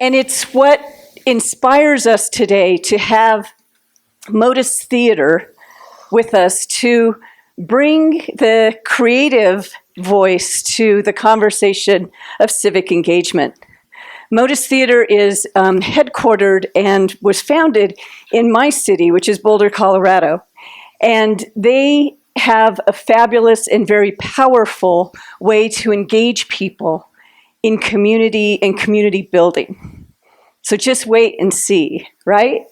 And it's what inspires us today to have Motus Theater with us to bring the creative voice to the conversation of civic engagement. Motus Theater is headquartered and was founded in my city, which is Boulder, Colorado. And they have a fabulous and very powerful way to engage people in community and community building. So just wait and see, right?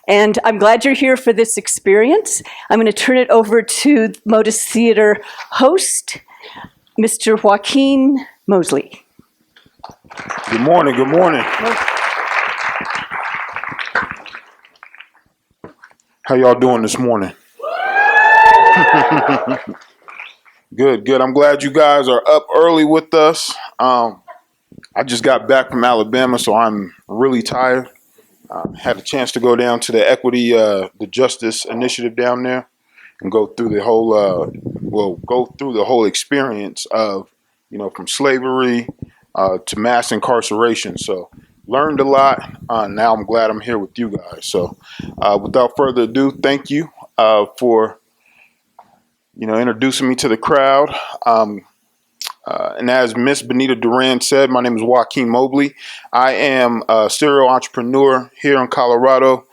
And I'm glad you're here for this experience. I'm going to turn it over to Motus Theater host, Mr. Joaquin Mosley. Good morning, good morning. How y'all doing this morning? Good, good. I'm glad you guys are up early with us. I just got back from Alabama, so I'm really tired. Had a chance to go down to the equity, the justice initiative down there and go through the whole, experience of, from slavery to mass incarceration. So learned a lot. Now I'm glad I'm here with you guys. So without further ado, thank you for, introducing me to the crowd. And as Miss Benita Duran said, my name is Joaquin Mobley. I am a serial entrepreneur here in Colorado,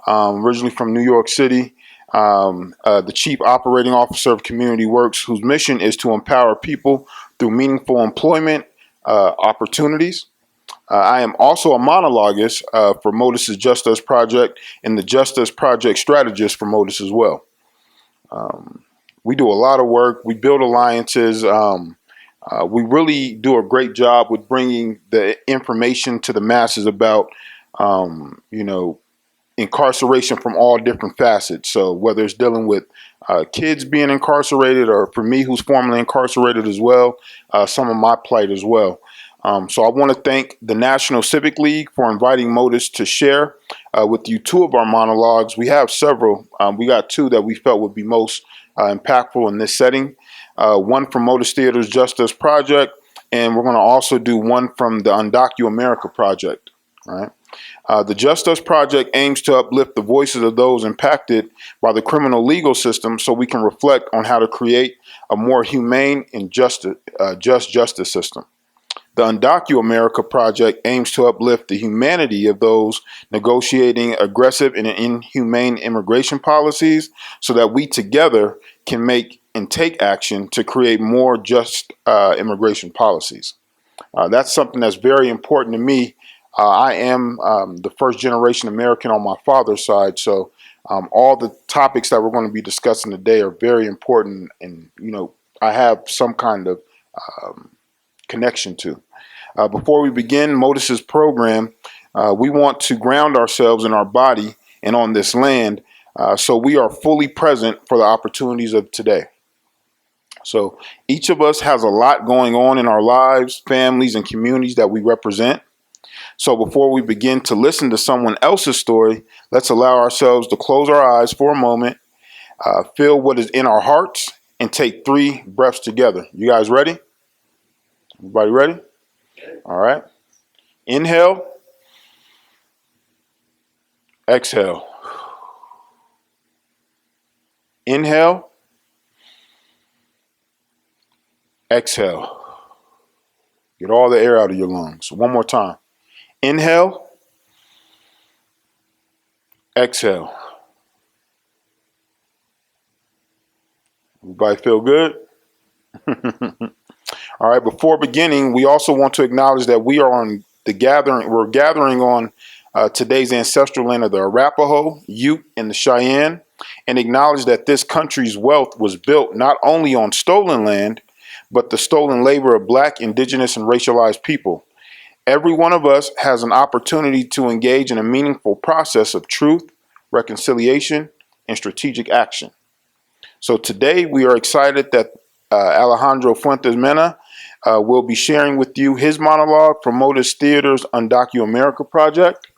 originally from New York City, the Chief Operating Officer of Community Works, whose mission is to empower people through meaningful employment opportunities. I am also a monologuist for Motus's JustUs Project and the JustUs Project strategist for Motus as well. We do a lot of work. We build alliances. We really do a great job with bringing the information to the masses about, incarceration from all different facets. So whether it's dealing with kids being incarcerated, or for me, who's formerly incarcerated as well, some of my plight as well. So I want to thank the National Civic League for inviting Motus to share with you two of our monologues. We have several. We got two that we felt would be most impactful in this setting. One from Motus Theater's JustUs Project, and we're going to also do one from the UndocuAmerica Project. Right? The JustUs Project aims to uplift the voices of those impacted by the criminal legal system so we can reflect on how to create a more humane and just justice system. The UndocuAmerica Project aims to uplift the humanity of those negotiating aggressive and inhumane immigration policies so that we together can make and take action to create more just immigration policies. That's something that's very important to me. I am the first generation American on my father's side, so all the topics that we're going to be discussing today are very important, and I have some kind of connection to. Before we begin Motus's program, we want to ground ourselves in our body and on this land, so we are fully present for the opportunities of today. So each of us has a lot going on in our lives, families, and communities that we represent. So before we begin to listen to someone else's story, let's allow ourselves to close our eyes for a moment, feel what is in our hearts, and take 3 breaths together. You guys ready? Everybody ready? All right. Inhale. Exhale. Inhale. Exhale. Get all the air out of your lungs. One more time. Inhale. Exhale. Everybody feel good? All right, before beginning, we also want to acknowledge that we are on the gathering. We're gathering on today's ancestral land of the Arapaho, Ute, and the Cheyenne, and acknowledge that this country's wealth was built not only on stolen land, but the stolen labor of Black, Indigenous, and racialized people. Every one of us has an opportunity to engage in a meaningful process of truth, reconciliation, and strategic action. So today we are excited that Alejandro Fuentes Mena will be sharing with you his monologue from Motus Theater's UndocuAmerica Project.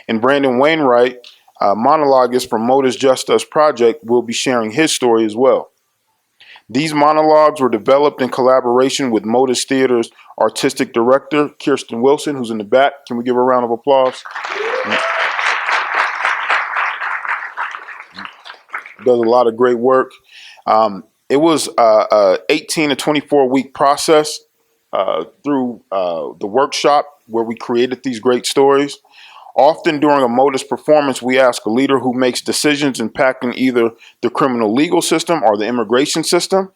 And Brandon Wainright, monologuist from Motus JustUs Project, will be sharing his story as well. These monologues were developed in collaboration with Motus Theater's artistic director, Kirsten Wilson, who's in the back. Can we give her a round of applause? Does a lot of great work. It was a 18 to 24 week process through the workshop where we created these great stories. Often during a Motus performance, we ask a leader who makes decisions impacting either the criminal legal system or the immigration system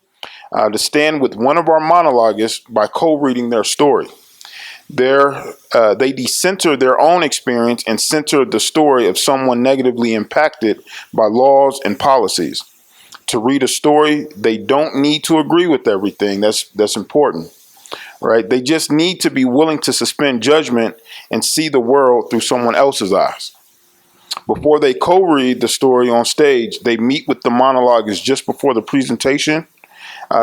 to stand with one of our monologuists by co-reading their story. They decenter their own experience and center the story of someone negatively impacted by laws and policies. To read a story, they don't need to agree with everything. That's important, right? They just need to be willing to suspend judgment and see the world through someone else's eyes. Before they co-read the story on stage, they meet with the monologuist just before the presentation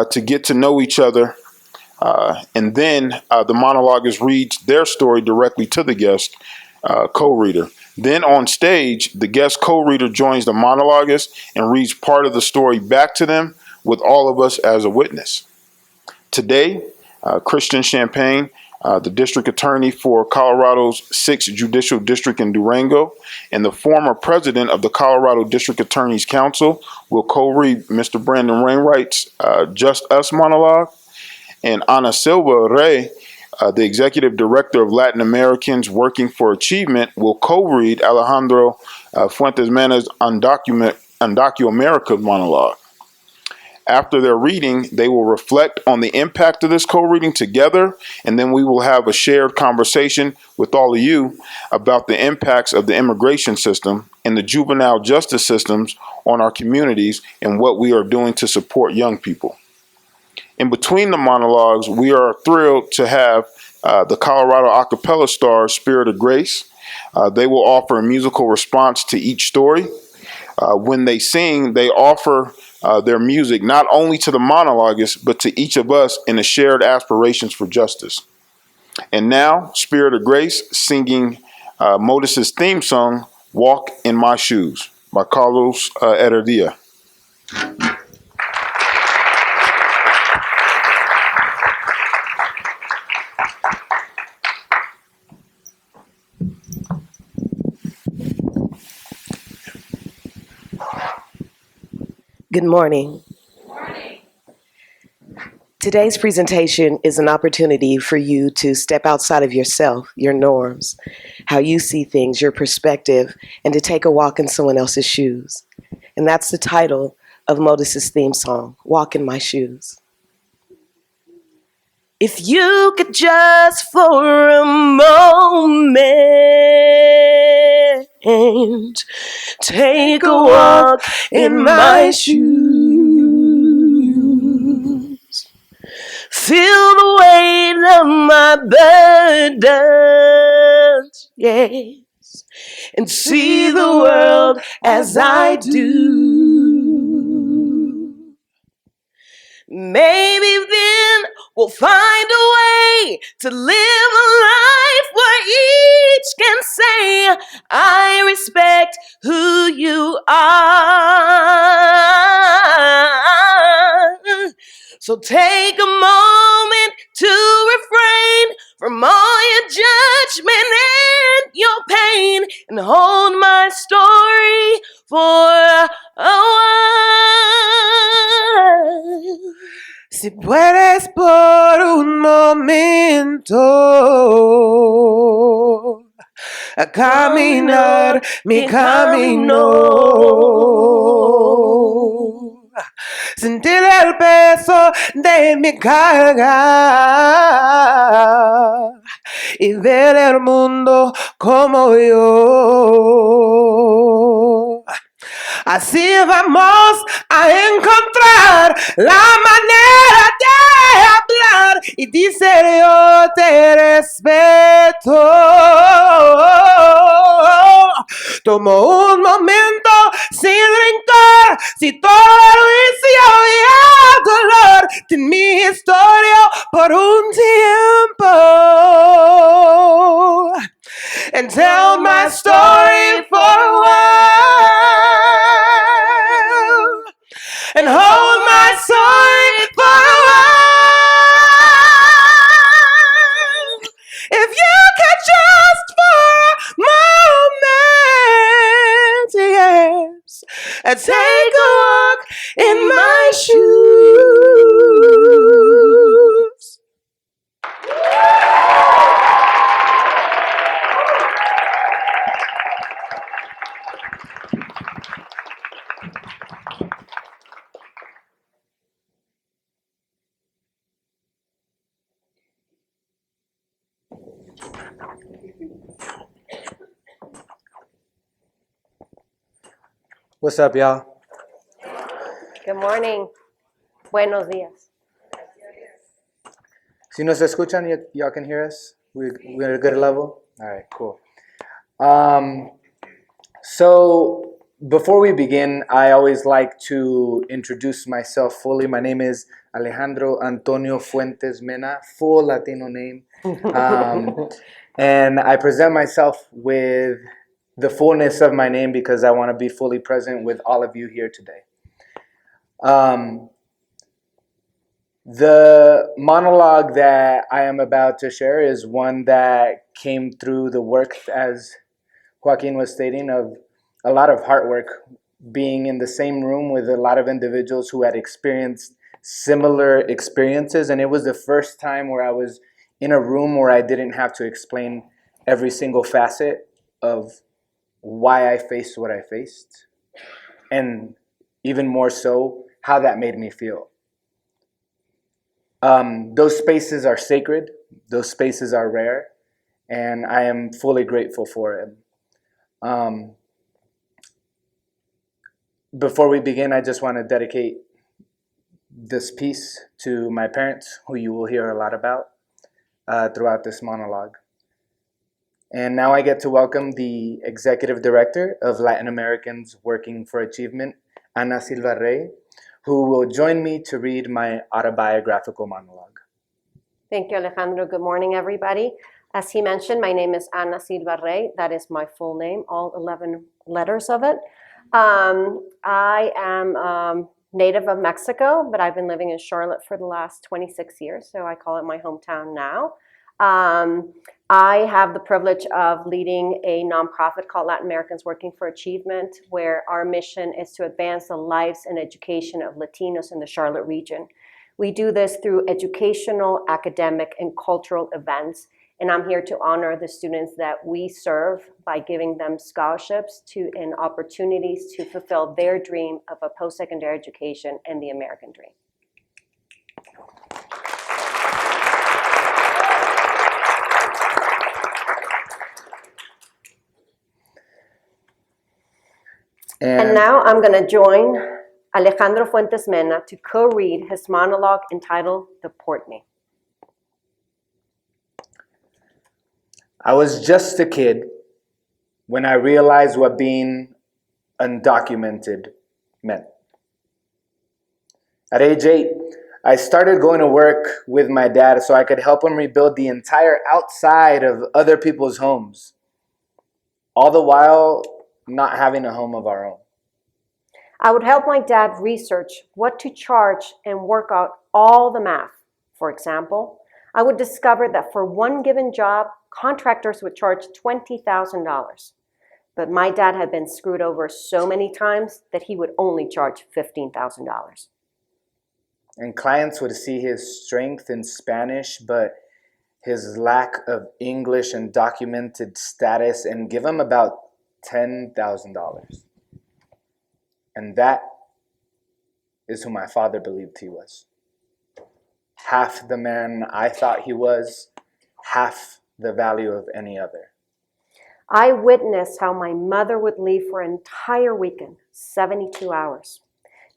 to get to know each other. And then the monologuist reads their story directly to the guest co-reader. Then on stage, the guest co-reader joins the monologuist and reads part of the story back to them with all of us as a witness. Today, Christian Champagne, the district attorney for Colorado's 6th Judicial District in Durango, and the former president of the Colorado District Attorney's Council will co-read Mr. Brandon Wainwright's Just Us monologue. And Ana Silva Rey, the executive director of Latin Americans Working for Achievement, will co-read Alejandro Fuentes Mena's UndocuAmerica monologue. After their reading, they will reflect on the impact of this co-reading together, and then we will have a shared conversation with all of you about the impacts of the immigration system and the juvenile justice systems on our communities and what we are doing to support young people. In between the monologues, we are thrilled to have the Colorado a cappella star, Spirit of Grace. They will offer a musical response to each story. When they sing, they offer their music not only to the monologuist, but to each of us in a shared aspirations for justice. And now, Spirit of Grace singing Motus's theme song, Walk in My Shoes, by Carlos Heredia. Good morning. Today's presentation is an opportunity for you to step outside of yourself, your norms, how you see things, your perspective, and to take a walk in someone else's shoes. And that's the title of Motus's theme song, Walk in My Shoes. If you could just for a moment take a walk in my shoes, feel the weight of my burdens, yes, and see the world as I do. Maybe then we'll find a way to live a life where each can say, I respect who you are. So take a moment to refrain from all your judgment and your pain and hold my story for a while. Si puedes por un momento a caminar mi camino, sentir el peso de mi carga y ver el mundo como yo. Así vamos a encontrar la manera de hablar y dice yo te respeto. Tomo un momento sin rencor, sin todo el juicio y el dolor de mi historia por un tiempo. And tell my story for a while. And hold my story and take a walk in my shoes. What's up, y'all? Good morning. Buenos días. Si nos escuchan, y'all can hear us? We're at a good level? All right, cool. So before we begin, I always like to introduce myself fully. My name is Alejandro Antonio Fuentes Mena, full Latino name. And I present myself with the fullness of my name because I want to be fully present with all of you here today. The monologue that I am about to share is one that came through the work, as Joaquin was stating, of a lot of hard work, being in the same room with a lot of individuals who had experienced similar experiences. And it was the first time where I was in a room where I didn't have to explain every single facet of why I faced what I faced, and even more so, how that made me feel. Those spaces are sacred, those spaces are rare, and I am fully grateful for it. Before we begin, I just want to dedicate this piece to my parents, who you will hear a lot about throughout this monologue. And now I get to welcome the Executive Director of Latin Americans Working for Achievement, Ana Silva Rey, who will join me to read my autobiographical monologue. Thank you, Alejandro. Good morning, everybody. As he mentioned, my name is Ana Silva Rey. That is my full name, all 11 letters of it. I am native of Mexico, but I've been living in Charlotte for the last 26 years, so I call it my hometown now. I have the privilege of leading a nonprofit called Latin Americans Working for Achievement, where our mission is to advance the lives and education of Latinos in the Charlotte region. We do this through educational, academic, and cultural events, and I'm here to honor the students that we serve by giving them scholarships and opportunities to fulfill their dream of a post-secondary education and the American dream. And now I'm going to join Alejandro Fuentes Mena to co-read his monologue entitled Deport Me. I was just a kid when I realized what being undocumented meant. At age 8, I started going to work with my dad so I could help him rebuild the entire outside of other people's homes, all the while not having a home of our own. I would help my dad research what to charge and work out all the math. For example, I would discover that for one given job, contractors would charge $20,000. But my dad had been screwed over so many times that he would only charge $15,000. And clients would see his strength in Spanish, but his lack of English and documented status, and give him about $10,000. And that is who my father believed he was. Half the man I thought he was, half the value of any other. I witnessed how my mother would leave for an entire weekend, 72 hours,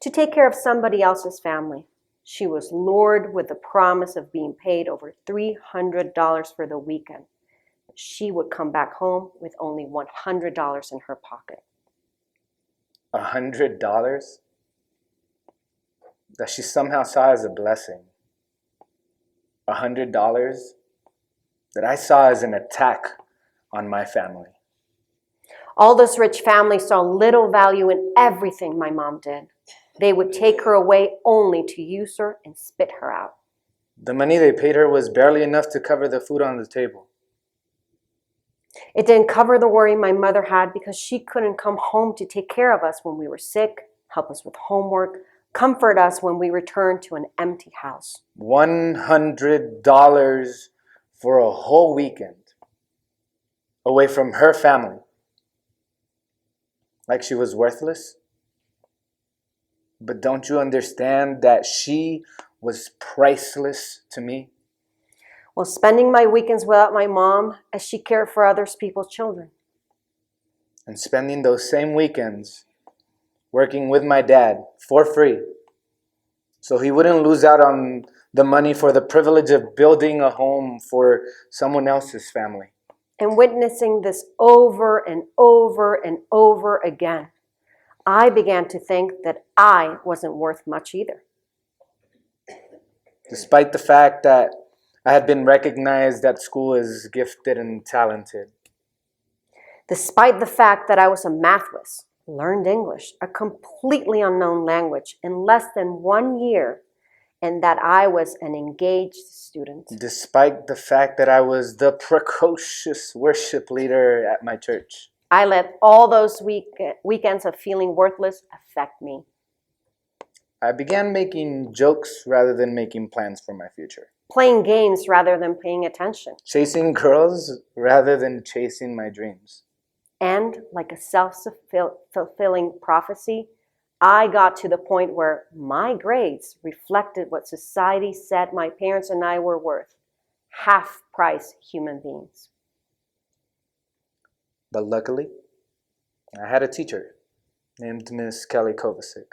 to take care of somebody else's family. She was lured with the promise of being paid over $300 for the weekend. She would come back home with only $100 in her pocket. $100 that she somehow saw as a blessing. $100 that I saw as an attack on my family. All this rich family saw little value in everything my mom did. They would take her away only to use her and spit her out. The money they paid her was barely enough to cover the food on the table. It didn't cover the worry my mother had because she couldn't come home to take care of us when we were sick, help us with homework, comfort us when we returned to an empty house. $100 for a whole weekend away from her family. Like she was worthless? But don't you understand that she was priceless to me? Well, spending my weekends without my mom as she cared for other people's children. And spending those same weekends working with my dad for free so he wouldn't lose out on the money for the privilege of building a home for someone else's family. And witnessing this over and over and over again, I began to think that I wasn't worth much either. Despite the fact that I had been recognized at school as gifted and talented. Despite the fact that I was a math whiz, learned English, a completely unknown language, in less than 1 year, and that I was an engaged student. Despite the fact that I was the precocious worship leader at my church. I let all those weekends of feeling worthless affect me. I began making jokes rather than making plans for my future. Playing games rather than paying attention. Chasing girls rather than chasing my dreams. And like a self-fulfilling prophecy, I got to the point where my grades reflected what society said my parents and I were worth. Half-price human beings. But luckily, I had a teacher named Miss Kelly Kovacic,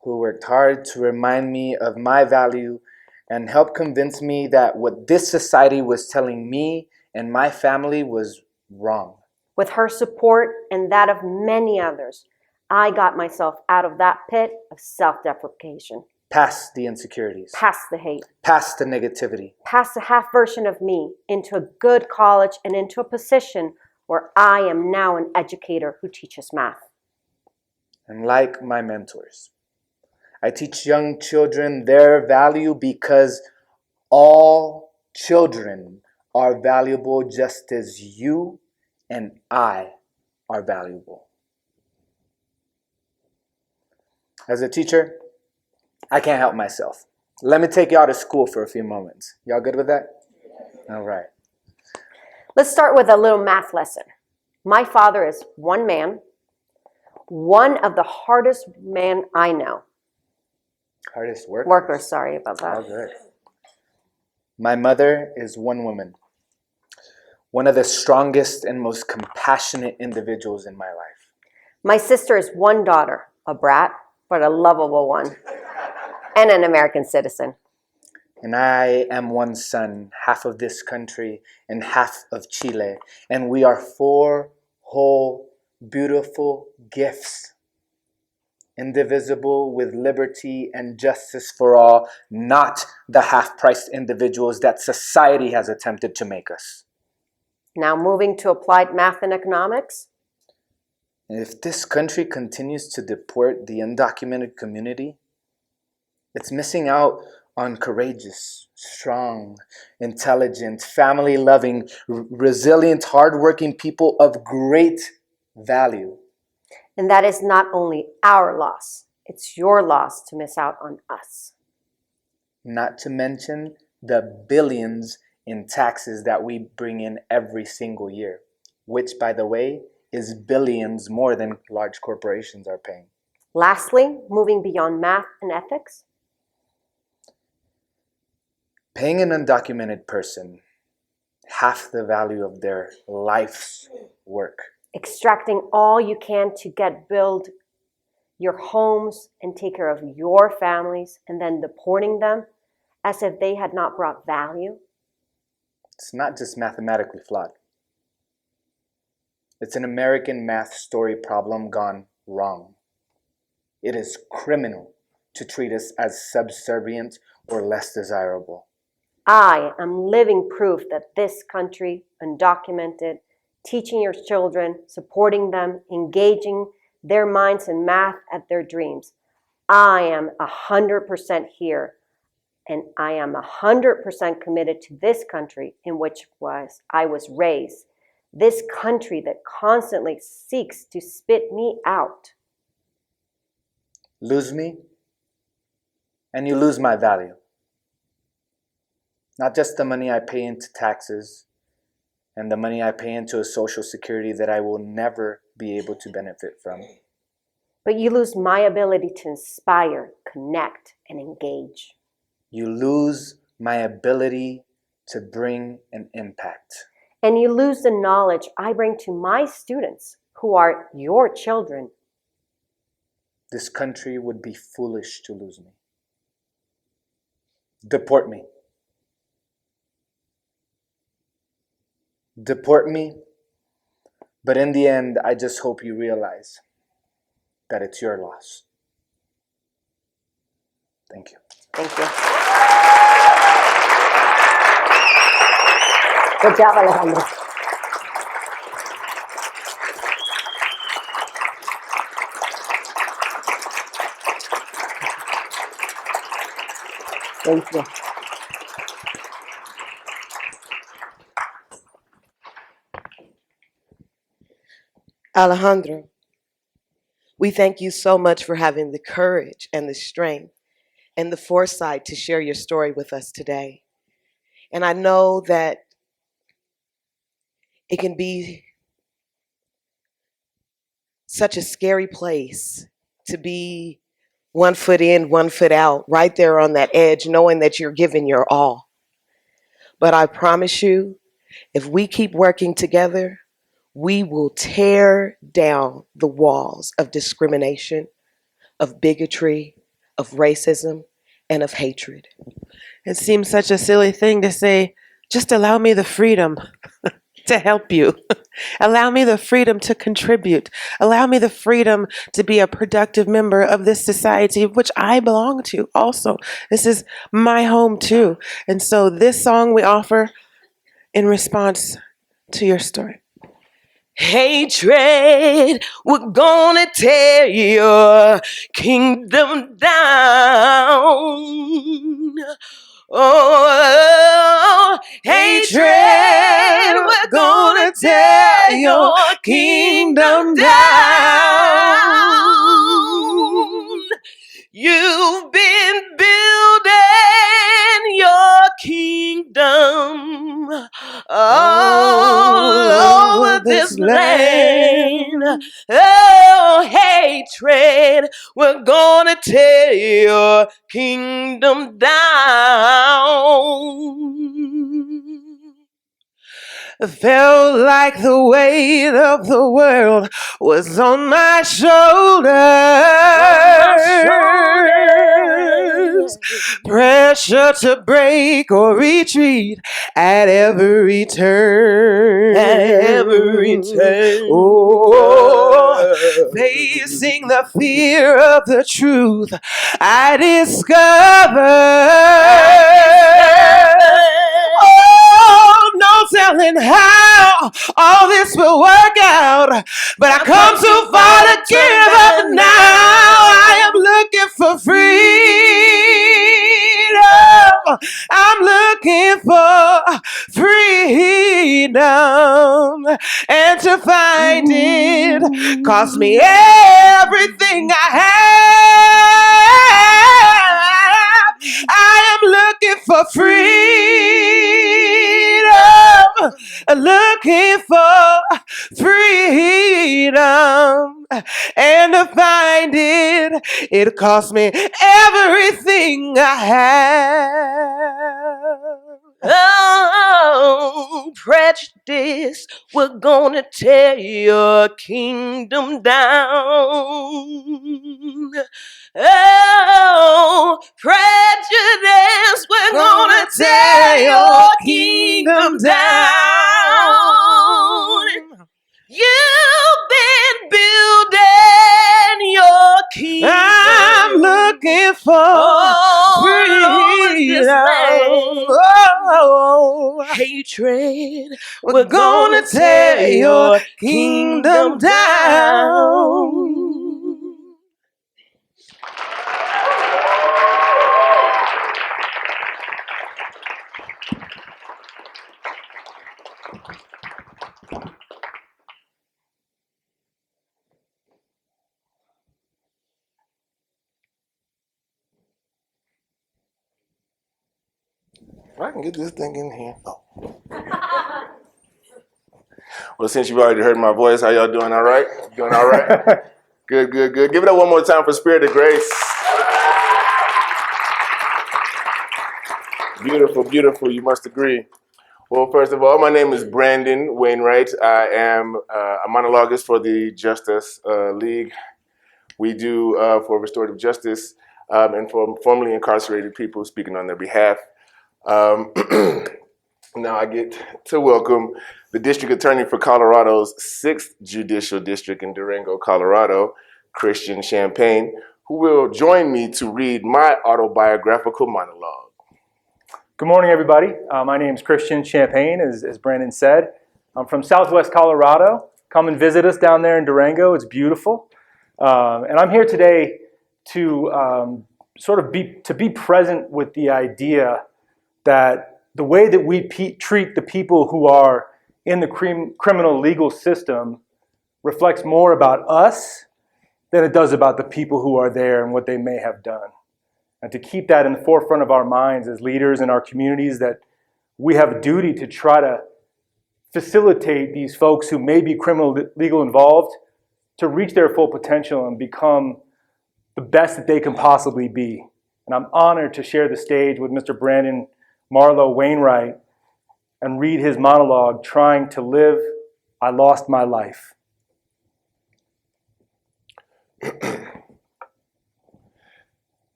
who worked hard to remind me of my value and helped convince me that what this society was telling me and my family was wrong. With her support and that of many others, I got myself out of that pit of self-deprecation. Past the insecurities. Past the hate. Past the negativity. Past the half version of me into a good college and into a position where I am now an educator who teaches math. And like my mentors, I teach young children their value because all children are valuable just as you and I are valuable. As a teacher, I can't help myself. Let me take y'all to school for a few moments. Y'all good with that? All right. Let's start with a little math lesson. My father is one man, one of the hardest men I know. Hardest work? Workers, sorry about that. All good. My mother is one woman, one of the strongest and most compassionate individuals in my life. My sister is one daughter, a brat, but a lovable one, and an American citizen. And I am one son, half of this country and half of Chile. And we are 4 whole, beautiful gifts, indivisible with liberty and justice for all, not the half-priced individuals that society has attempted to make us. Now moving to applied math and economics. If this country continues to deport the undocumented community, it's missing out on courageous, strong, intelligent, family-loving, resilient, hardworking people of great value. And that is not only our loss, it's your loss to miss out on us. Not to mention the billions in taxes that we bring in every single year, which, by the way, is billions more than large corporations are paying. Lastly, moving beyond math and ethics. Paying an undocumented person half the value of their life's work. Extracting all you can to build your homes and take care of your families, and then deporting them as if they had not brought value. It's not just mathematically flawed. It's an American math story problem gone wrong. It is criminal to treat us as subservient or less desirable. I am living proof that this country, undocumented, teaching your children, supporting them, engaging their minds in math at their dreams. I am 100% here, and I am 100% committed to this country in which I was raised, This country that constantly seeks to spit me out. Lose me, and you lose my value. Not just the money I pay into taxes and the money I pay into a social security that I will never be able to benefit from. But you lose my ability to inspire, connect, and engage. You lose my ability to bring an impact. And you lose the knowledge I bring to my students, who are your children. This country would be foolish to lose me. Deport me. Deport me, but in the end, I just hope you realize that it's your loss. Thank you. Thank you. Good job, Alejandro. Thank you. Alejandro, we thank you so much for having the courage and the strength and the foresight to share your story with us today. And I know that it can be such a scary place to be 1 foot in, 1 foot out, right there on that edge, knowing that you're giving your all. But I promise you, if we keep working together, we will tear down the walls of discrimination, of bigotry, of racism, and of hatred. It seems such a silly thing to say, just allow me the freedom to help you. Allow me the freedom to contribute. Allow me the freedom to be a productive member of this society of which I belong to also. This is my home too. And so this song we offer in response to your story. Hatred, we're gonna tear your kingdom down. Oh, hatred, we're gonna tear your kingdom down. You've been building your kingdom all over this land. Oh, hatred, we're gonna tear your kingdom down. Felt like the weight of the world was on my shoulders. Pressure to break or retreat at every turn. At every turn. Oh, facing the fear of the truth I discovered. Oh, no telling how all this will work out, but I come too far to give up now. I am looking for freedom. I'm looking for freedom, and to find it cost me everything I have. I am looking for freedom, looking for freedom, and to find it, it cost me everything I have. Oh, prejudice, we're gonna tear your kingdom down. Oh, prejudice, we're gonna tear your kingdom down. You've been building your kingdom. I'm looking for freedom. Oh, hatred, we're gonna tear your kingdom down. I can get this thing in here. Oh. Well, since you've already heard my voice, how y'all doing? All right? Doing all right? Good, good, good. Give it up one more time for Spirit of Grace. Beautiful, beautiful. You must agree. Well, first of all, my name is Brandon Wainright. I am a monologuist for the JustUs League. We do for restorative justice and for formerly incarcerated people, speaking on their behalf. Now I get to welcome the District Attorney for Colorado's 6th Judicial District in Durango, Colorado, Christian Champagne, who will join me to read my autobiographical monologue. Good morning, everybody. My name is Christian Champagne, as Brandon said. I'm from Southwest Colorado. Come and visit us down there in Durango. It's beautiful. And I'm here today to be present with the idea that the way that we treat the people who are in the criminal legal system reflects more about us than it does about the people who are there and what they may have done. And to keep that in the forefront of our minds as leaders in our communities, that we have a duty to try to facilitate these folks who may be criminal legal involved to reach their full potential and become the best that they can possibly be. And I'm honored to share the stage with Mr. Brandon Marlowe Wainright and read his monologue, Trying to Live, I Lost My Life.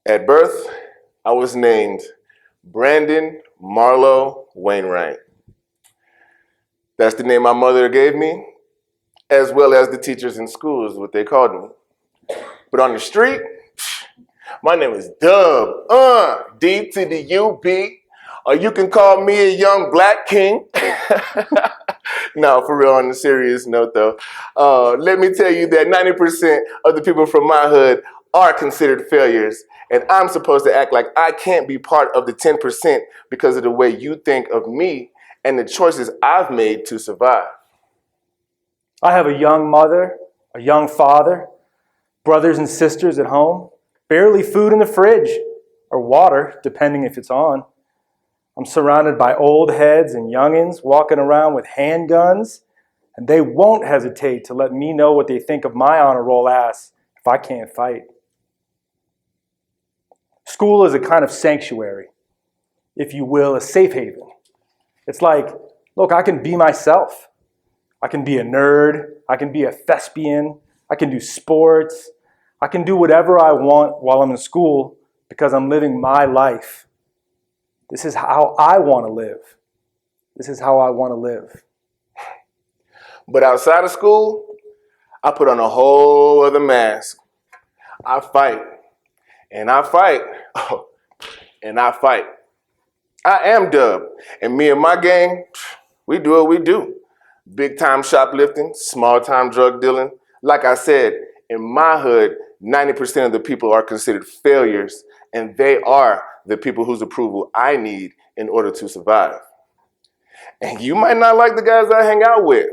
At birth, I was named Brandon Marlowe Wainright. That's the name my mother gave me, as well as the teachers in school is what they called me. But on the street, my name is Dub, D to the U-B, or you can call me a young black king. No, for real, on a serious note though, let me tell you that 90% of the people from my hood are considered failures, and I'm supposed to act like I can't be part of the 10% because of the way you think of me and the choices I've made to survive. I have a young mother, a young father, brothers and sisters at home, barely food in the fridge, or water, depending if it's on. I'm surrounded by old heads and youngins walking around with handguns, and they won't hesitate to let me know what they think of my honor roll ass if I can't fight. School is a kind of sanctuary, if you will, a safe haven. It's like, look, I can be myself. I can be a nerd. I can be a thespian. I can do sports. I can do whatever I want while I'm in school because I'm living my life. This is how I want to live. This is how I want to live. But outside of school, I put on a whole other mask. I fight, and I fight, and I fight. I am Dub, and me and my gang, we do what we do. Big time shoplifting, small time drug dealing. Like I said, in my hood, 90% of the people are considered failures, and they are the people whose approval I need in order to survive. And you might not like the guys I hang out with,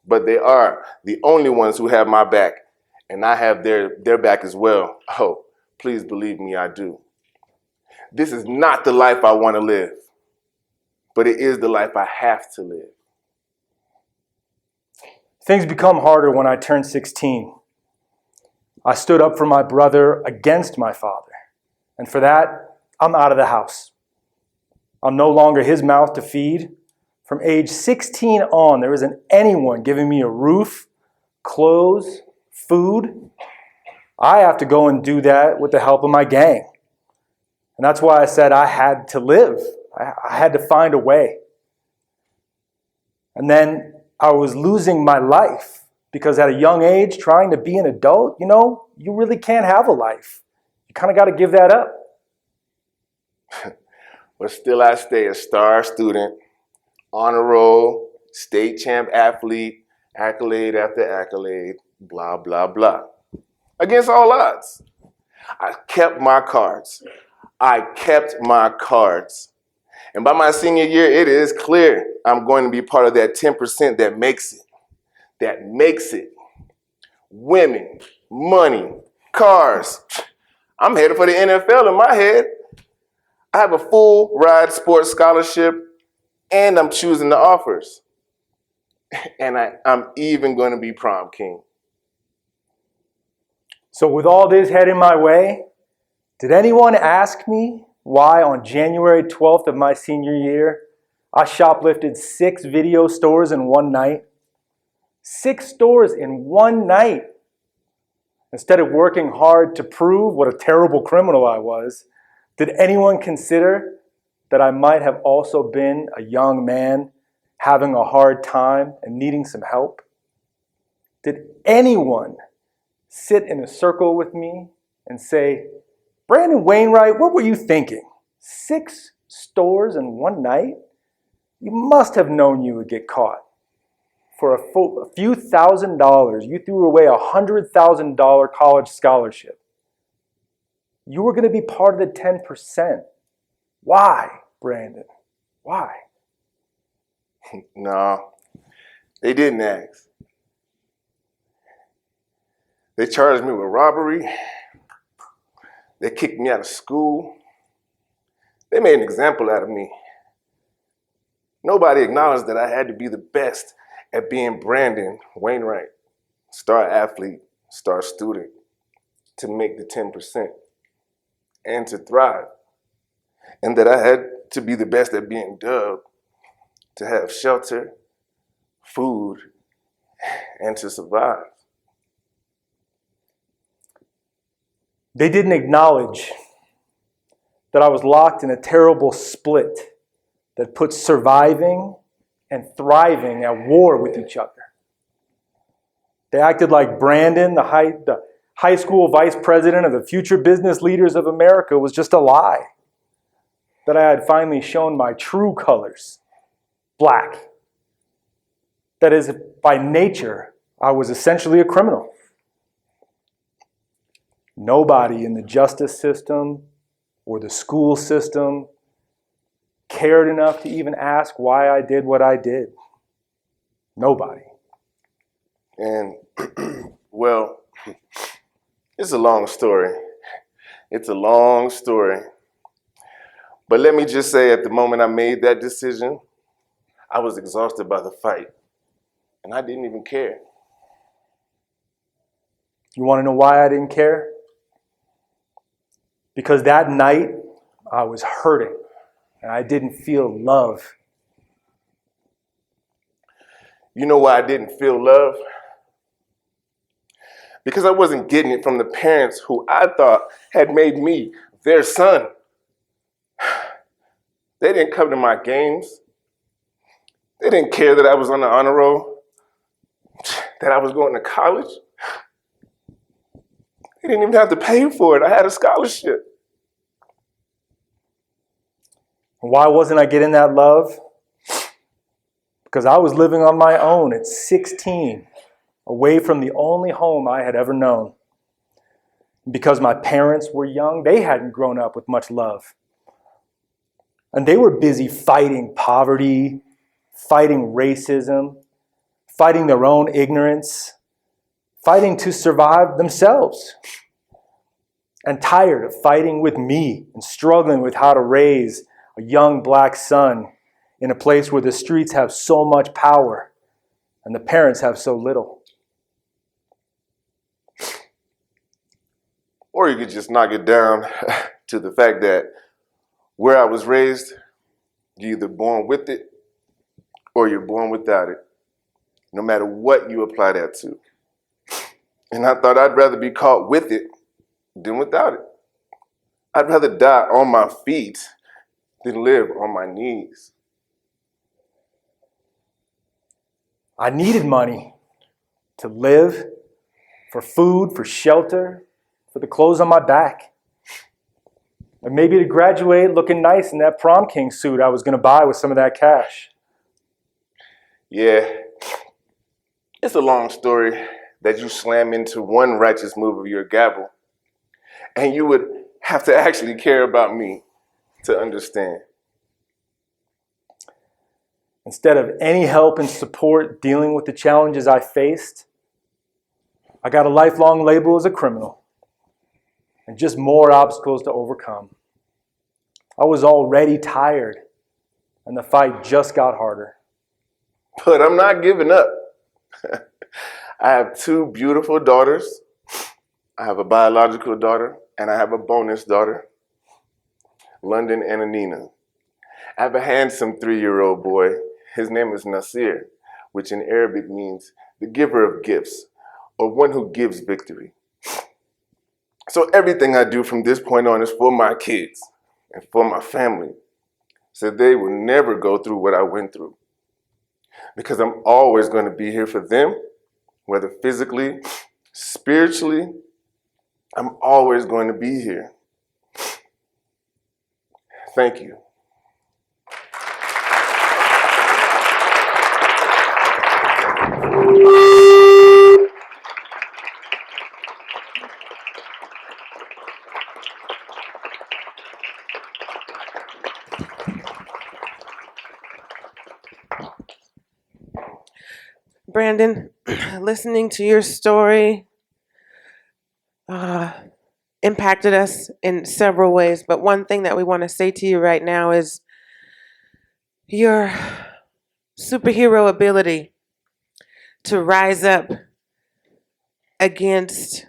but they are the only ones who have my back, and I have their back as well. Oh, please believe me, I do. This is not the life I want to live, but it is the life I have to live. Things become harder when I turned 16. I stood up for my brother against my father, and for that, I'm out of the house. I'm no longer his mouth to feed. From age 16 on, there isn't anyone giving me a roof, clothes, food. I have to go and do that with the help of my gang. And that's why I said I had to live. I had to find a way. And then I was losing my life because at a young age, trying to be an adult, you really can't have a life. You kind of got to give that up. But still I stay a star student, honor roll, state champ athlete, accolade after accolade, blah, blah, blah. Against all odds. I kept my cards. And by my senior year, it is clear I'm going to be part of that 10% that makes it. Women, money, cars. I'm headed for the NFL in my head. I have a full ride sports scholarship, and I'm choosing the offers. And I'm even going to be prom king. So with all this heading my way, did anyone ask me why on January 12th of my senior year, I shoplifted 6 video stores in one night? 6 stores in one night. Instead of working hard to prove what a terrible criminal I was, did anyone consider that I might have also been a young man having a hard time and needing some help? Did anyone sit in a circle with me and say, Brandon Wainright, what were you thinking? 6 stores in one night? You must have known you would get caught. For a few $1,000s, you threw away a $100,000 college scholarship. You were going to be part of the 10%. Why, Brandon? Why? No, they didn't ask. They charged me with robbery. They kicked me out of school. They made an example out of me. Nobody acknowledged that I had to be the best at being Brandon Wainright, star athlete, star student, to make the 10% and to thrive. And that I had to be the best at being dubbed, to have shelter, food, and to survive. They didn't acknowledge that I was locked in a terrible split that put surviving and thriving at war with each other. They acted like Brandon, the high school vice president of the Future Business Leaders of America, was just a lie. That I had finally shown my true colors, black. That is, by nature, I was essentially a criminal. Nobody in the justice system or the school system cared enough to even ask why I did what I did. Nobody. And, well, it's a long story. It's a long story. But let me just say, at the moment I made that decision, I was exhausted by the fight. And I didn't even care. You want to know why I didn't care? Because that night, I was hurting. And I didn't feel love. You know why I didn't feel love? Because I wasn't getting it from the parents who I thought had made me their son. They didn't come to my games. They didn't care that I was on the honor roll, that I was going to college. They didn't even have to pay for it. I had a scholarship. Why wasn't I getting that love? Because I was living on my own at 16, away from the only home I had ever known. Because my parents were young, they hadn't grown up with much love. And they were busy fighting poverty, fighting racism, fighting their own ignorance, fighting to survive themselves. And tired of fighting with me and struggling with how to raise a young black son in a place where the streets have so much power and the parents have so little. Or you could just knock it down to the fact that where I was raised, you're either born with it or you're born without it, no matter what you apply that to. And I thought I'd rather be caught with it than without it. I'd rather die on my feet than live on my knees. I needed money to live, for food, for shelter, for the clothes on my back. And maybe to graduate looking nice in that prom king suit I was going to buy with some of that cash. Yeah, it's a long story that you slam into one righteous move of your gavel, and you would have to actually care about me to understand. Instead of any help and support dealing with the challenges I faced, I got a lifelong label as a criminal and just more obstacles to overcome. I was already tired, and the fight just got harder. But I'm not giving up. I have two beautiful daughters. I have a biological daughter, and I have a bonus daughter, London and Anina. I have a handsome 3-year-old boy. His name is Nasir, which in Arabic means the giver of gifts, or one who gives victory. So everything I do from this point on is for my kids and for my family, so they will never go through what I went through. Because I'm always going to be here for them, whether physically, spiritually, I'm always going to be here. Thank you. Brandon, listening to your story impacted us in several ways, but one thing that we want to say to you right now is your superhero ability to rise up against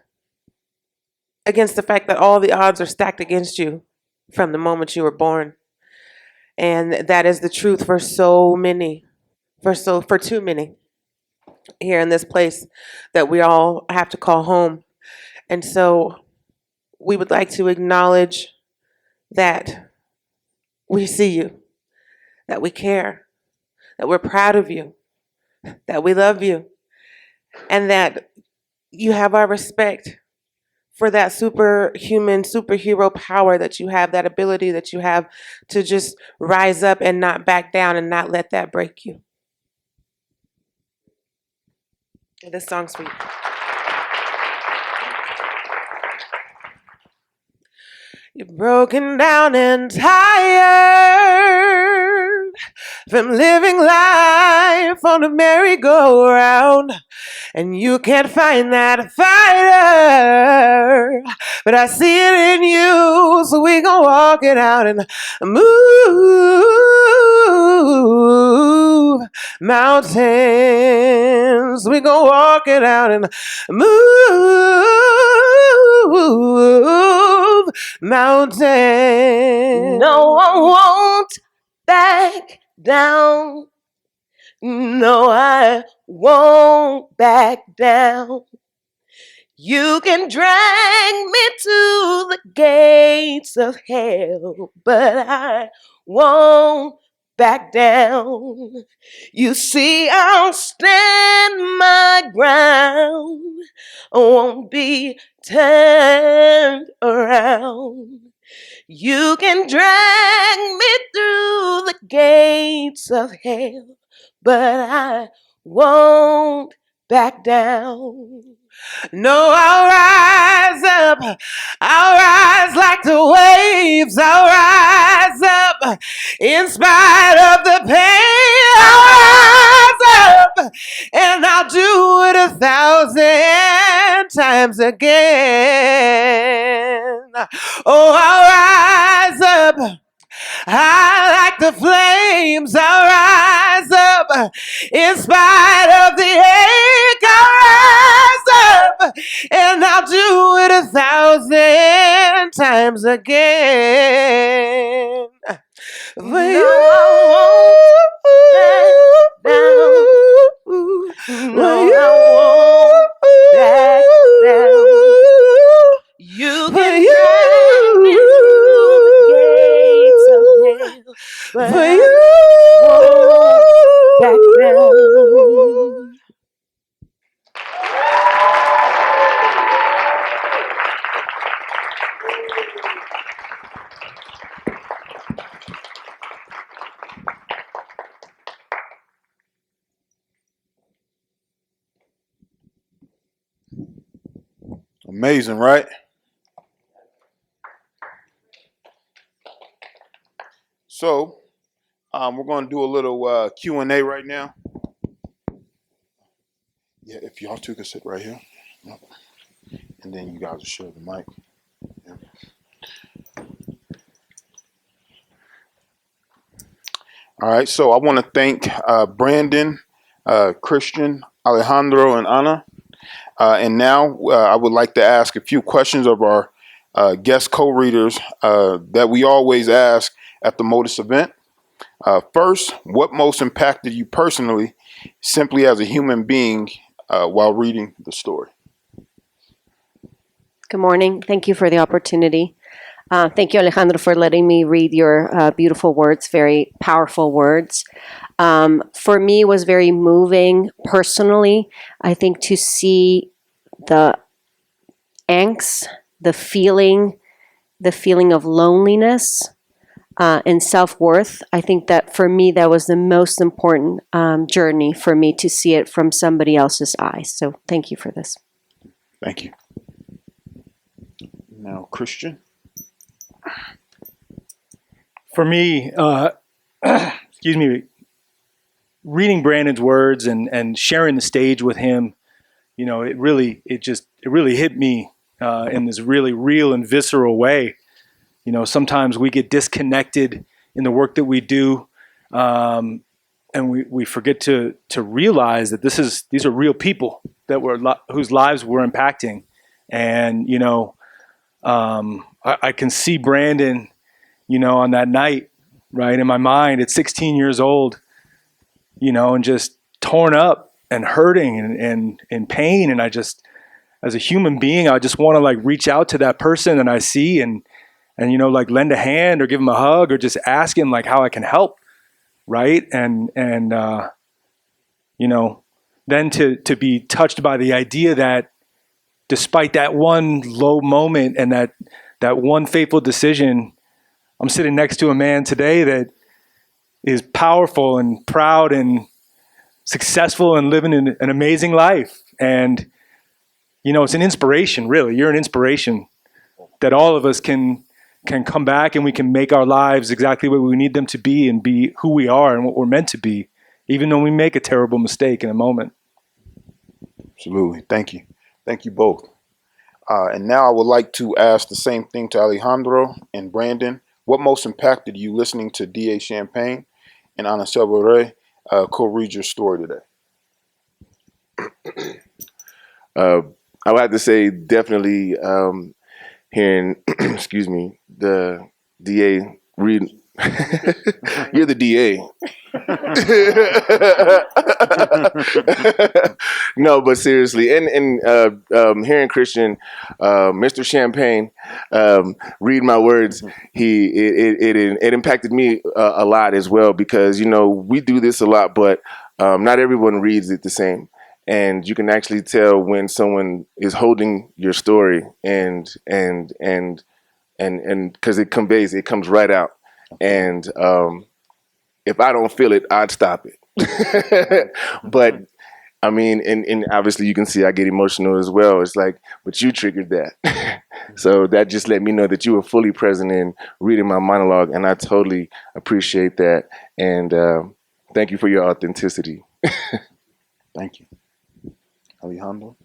the fact that all the odds are stacked against you from the moment you were born. And that is the truth for so many, for too many here in this place that we all have to call home. And so we would like to acknowledge that we see you, that we care, that we're proud of you, that we love you, and that you have our respect for that superhuman, superhero power that you have, that ability that you have to just rise up and not back down and not let that break you. This song's sweet. You're broken down and tired from living life on a merry-go-round, and you can't find that fighter, but I see it in you, so we gon' walk it out and move mountains. We gon' walk it out and move mountains. No, I won't back down. No, I won't back down. You can drag me to the gates of hell, but I won't back down. You see, I'll stand my ground. I won't be turned around. You can drag me through the gates of hell, but I won't back down. No, I'll rise up. I'll rise like the waves. I'll rise up in spite of the pain. I'll rise up and I'll do it 1,000 times again. Oh, I'll rise up. I like the flames, I'll rise up in spite of the ache. I'll rise up and I'll do it 1,000 times again. For you, No, I won't back down. You can drag me through the gates of hell, but I won't back down. Amazing, right? So, we're going to do a little Q&A right now. Yeah, if y'all two can sit right here. Yep. And then you guys will share the mic. Yep. All right, so I want to thank Brandon, Christian, Alejandro, and Ana. And now I would like to ask a few questions of our guest co-readers that we always ask at the Motus event. First, what most impacted you personally, simply as a human being, while reading the story? Good morning. Thank you for the opportunity. Thank you, Alejandro, for letting me read your beautiful words, very powerful words. For me, it was very moving personally, I think, to see the angst, the feeling of loneliness and self-worth. I think that for me, that was the most important journey for me, to see it from somebody else's eyes. So thank you for this. Thank you. Now, Christian. For me, excuse me, reading Brandon's words and sharing the stage with him, you know, it really hit me in this really real and visceral way. You know, sometimes we get disconnected in the work that we do, and we forget to realize that these are real people that whose lives we're impacting. And you know, I can see Brandon, you know, on that night, right, in my mind at 16 years old, you know, and just torn up and hurting and in pain. And I just, as a human being, I just want to like reach out to that person that I see and you know, like lend a hand or give him a hug or just ask him like how I can help, right? And you know, then to be touched by the idea that despite that one low moment and that one fateful decision, I'm sitting next to a man today that is powerful and proud and successful and living an amazing life. And, you know, it's an inspiration, really. You're an inspiration that all of us can come back and we can make our lives exactly what we need them to be and be who we are and what we're meant to be, even though we make a terrible mistake in a moment. Absolutely. Thank you. Thank you both. And now I would like to ask the same thing to Alejandro and Brandon. What most impacted you listening to D.A. Champagne and Ana Silva Rey co-read your story today? I would have to say definitely hearing, excuse me, the DA read. You're the DA. No, but seriously, and hearing Christian, Mr. Champagne, read my words, it impacted me a lot as well, because, you know, we do this a lot, but not everyone reads it the same. And you can actually tell when someone is holding your story and because it comes right out. And if I don't feel it, I'd stop it. But I mean, and obviously you can see I get emotional as well. It's like, but you triggered that. So that just let me know that you were fully present in reading my monologue, and I totally appreciate that. And thank you for your authenticity. Thank you. Alejandro?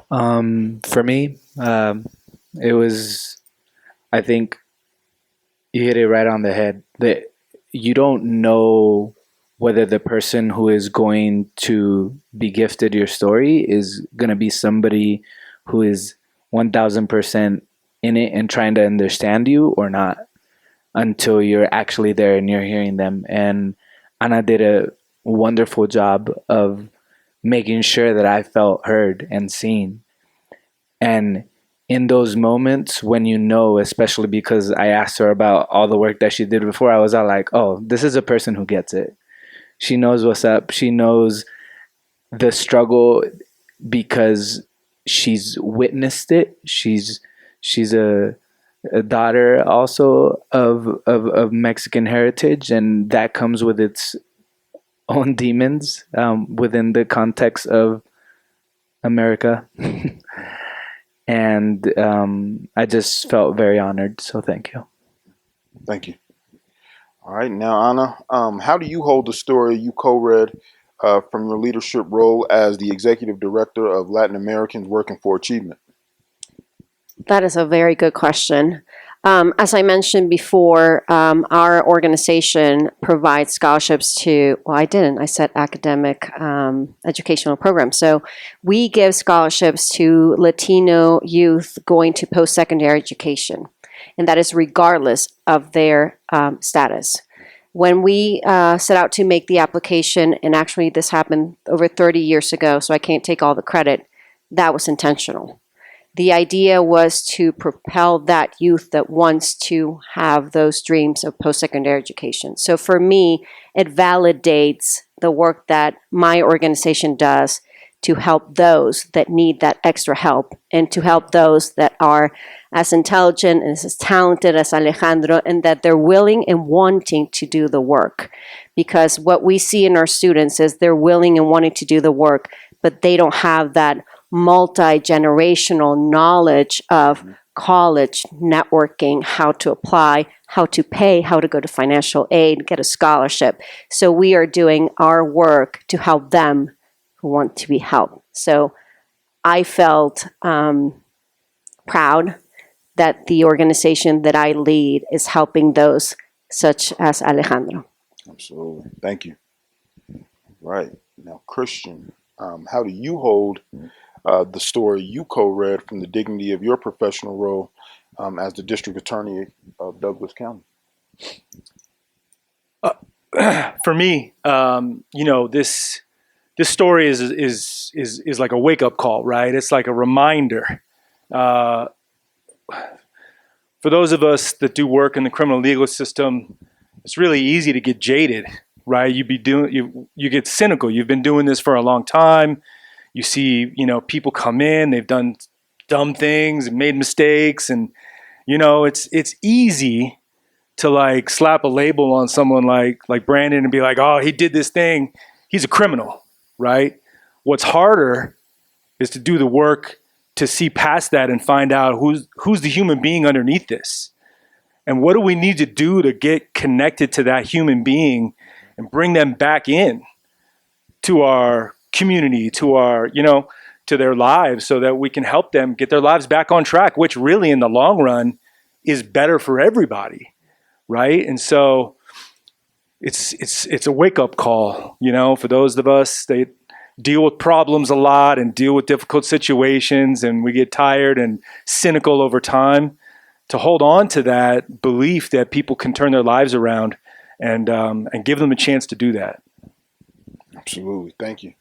For me, it was, I think you hit it right on the head, that you don't know whether the person who is going to be gifted your story is going to be somebody who is 1000% in it and trying to understand you or not, until you're actually there and you're hearing them. And Ana did a wonderful job of making sure that I felt heard and seen. And in those moments when, you know, especially because I asked her about all the work that she did before, I was all like, oh, this is a person who gets it. She knows what's up. She knows the struggle because she's witnessed it. She's a daughter also of Mexican heritage, and that comes with its own demons within the context of America. And I just felt very honored. So thank you. Thank you. All right, now Ana, how do you hold the story you co-read from your leadership role as the Executive Director of Latin Americans Working for Achievement? That is a very good question. As I mentioned before, our organization provides scholarships to, well, I didn't, I said academic educational programs. So we give scholarships to Latino youth going to post-secondary education, and that is regardless of their status. When we set out to make the application, and actually this happened over 30 years ago, so I can't take all the credit, that was intentional. The idea was to propel that youth that wants to have those dreams of post-secondary education. So for me, it validates the work that my organization does to help those that need that extra help and to help those that are as intelligent and as talented as Alejandro, and that they're willing and wanting to do the work. Because what we see in our students is they're willing and wanting to do the work, but they don't have that multi-generational knowledge of college networking, how to apply, how to pay, how to go to financial aid, get a scholarship. So we are doing our work to help them who want to be helped. So I felt proud that the organization that I lead is helping those such as Alejandro. Absolutely. Thank you. Right. Now, Christian, how do you hold the story you co-read from the dignity of your professional role as the district attorney of Douglas County? For me, this story is like a wake up call, right? It's like a reminder. For those of us that do work in the criminal legal system, it's really easy to get jaded, right? You get cynical. You've been doing this for a long time. You see, people come in, they've done dumb things and made mistakes, and it's easy to like slap a label on someone like Brandon and be like, oh, he did this thing, he's a criminal, right? What's harder is to do the work to see past that and find out who's the human being underneath this, and what do we need to do to get connected to that human being and bring them back in to our community, to our, to their lives, so that we can help them get their lives back on track, which really in the long run is better for everybody, right? And so it's a wake-up call, for those of us that deal with problems a lot and deal with difficult situations, and we get tired and cynical over time, to hold on to that belief that people can turn their lives around and give them a chance to do that. Absolutely. Thank you.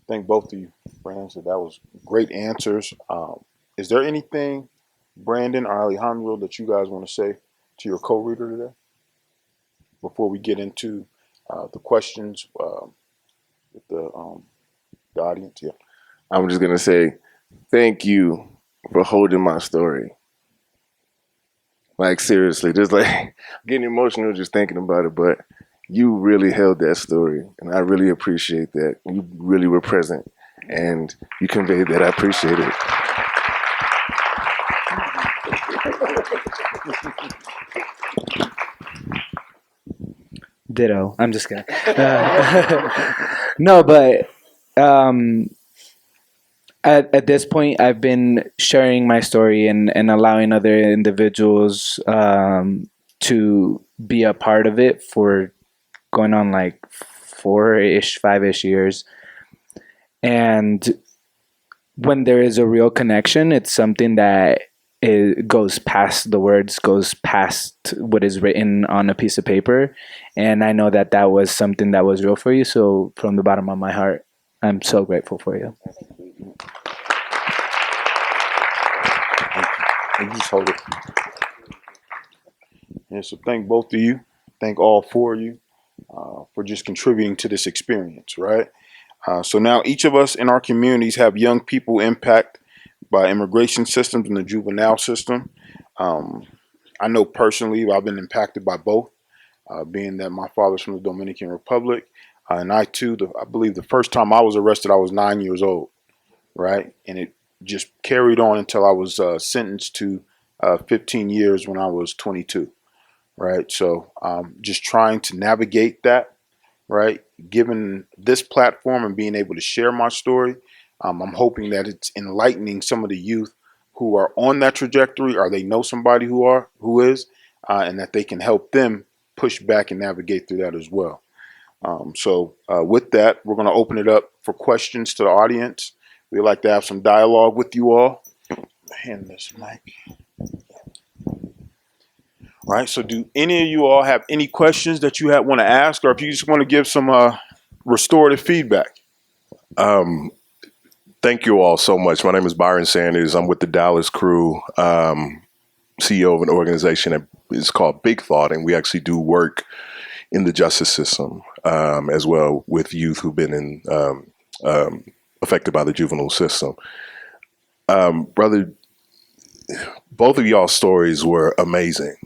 Thank both of you, Brandon. So that was great answers. Is there anything, Brandon or Alejandro, that you guys want to say to your co-reader today before we get into the questions with the audience? Yeah. I'm just gonna say thank you for holding my story. Like seriously, just like getting emotional just thinking about it, but you really held that story, and I really appreciate that. You really were present, and you conveyed that. I appreciate it. Ditto. I'm just kidding. No, but at this point, I've been sharing my story and allowing other individuals to be a part of it for going on like 5-ish years. And when there is a real connection, it's something that it goes past the words, goes past what is written on a piece of paper. And I know that that was something that was real for you. So from the bottom of my heart, I'm so grateful for you. And just hold it. And so thank both of you. Thank all four of you for just contributing to this experience, right? So now each of us in our communities have young people impacted by immigration systems and the juvenile system. I know personally I've been impacted by both, being that my father's from the Dominican Republic. And I too, I believe the first time I was arrested, I was 9 years old, right? And it just carried on until I was sentenced to 15 years when I was 22, right? So just trying to navigate that, right? Given this platform and being able to share my story, I'm hoping that it's enlightening some of the youth who are on that trajectory, or they know somebody who is, and that they can help them push back and navigate through that as well. So with that, we're going to open it up for questions to the audience. We'd like to have some dialogue with you all. Hand this mic. All right, so do any of you all have any questions that you want to ask, or if you just want to give some restorative feedback? Thank you all so much. My name is Byron Sanders. I'm with the Dallas crew, CEO of an organization that is called Big Thought, and we actually do work in the justice system as well with youth who've been affected by the juvenile system. Brother, both of y'all's stories were amazing.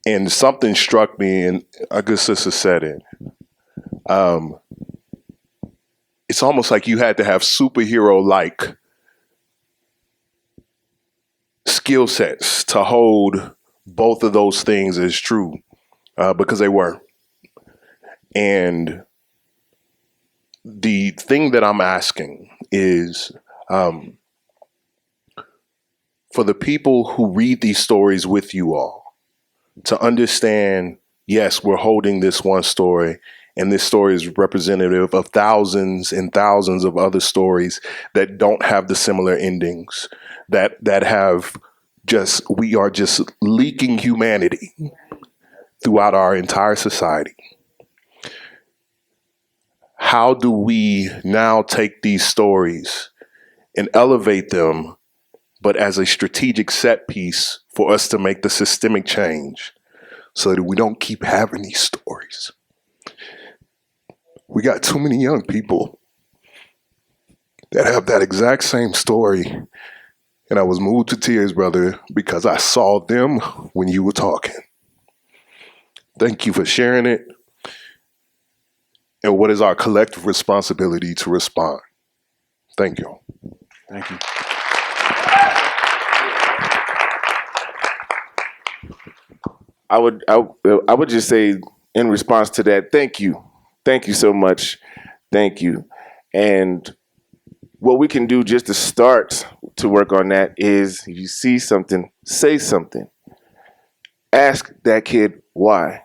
And something struck me, and a good sister said it. It's almost like you had to have superhero-like skill sets to hold both of those things as true, because they were. And the thing that I'm asking is, for the people who read these stories with you all, to understand, yes, we're holding this one story, and this story is representative of thousands and thousands of other stories that don't have the similar endings, that have we are just leaking humanity throughout our entire society. How do we now take these stories and elevate them, but as a strategic set piece for us to make the systemic change so that we don't keep having these stories? We got too many young people that have that exact same story. And I was moved to tears, brother, because I saw them when you were talking. Thank you for sharing it. And what is our collective responsibility to respond? Thank you. Thank you. I would just say in response to that, thank you. Thank you so much. Thank you. And what we can do just to start to work on that is, if you see something, say something. Ask that kid why.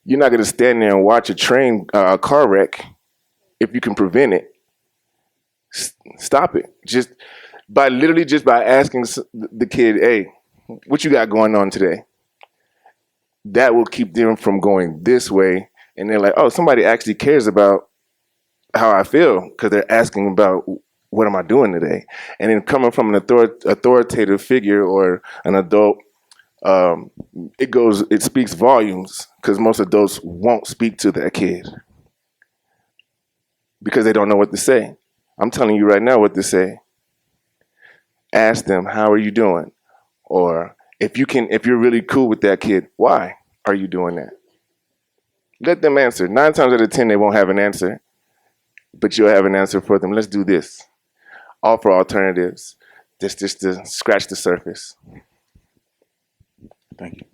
You're not going to stand there and watch a car wreck if you can prevent it. Stop it. Just by asking the kid, hey, what you got going on today? That will keep them from going this way. And they're like, oh, somebody actually cares about how I feel, because they're asking about what am I doing today? And then coming from an authoritative figure or an adult, it speaks volumes, because most adults won't speak to that kid because they don't know what to say. I'm telling you right now what to say. Ask them, how are you doing? Or if you're really cool with that kid, why are you doing that? Let them answer. 9 times out of 10, they won't have an answer, but you'll have an answer for them. Let's do this. Offer alternatives, just to scratch the surface. Thank you.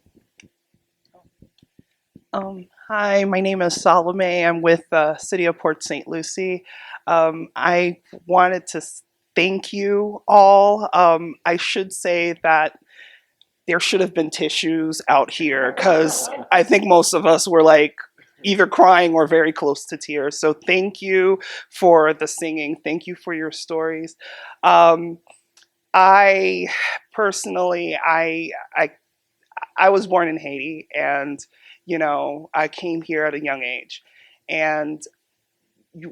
Hi, my name is Salome. I'm with the City of Port St. Lucie. I wanted to thank you all. I should say that there should have been tissues out here, because I think most of us were like either crying or very close to tears. So thank you for the singing. Thank you for your stories. I personally, I was born in Haiti, and I came here at a young age, and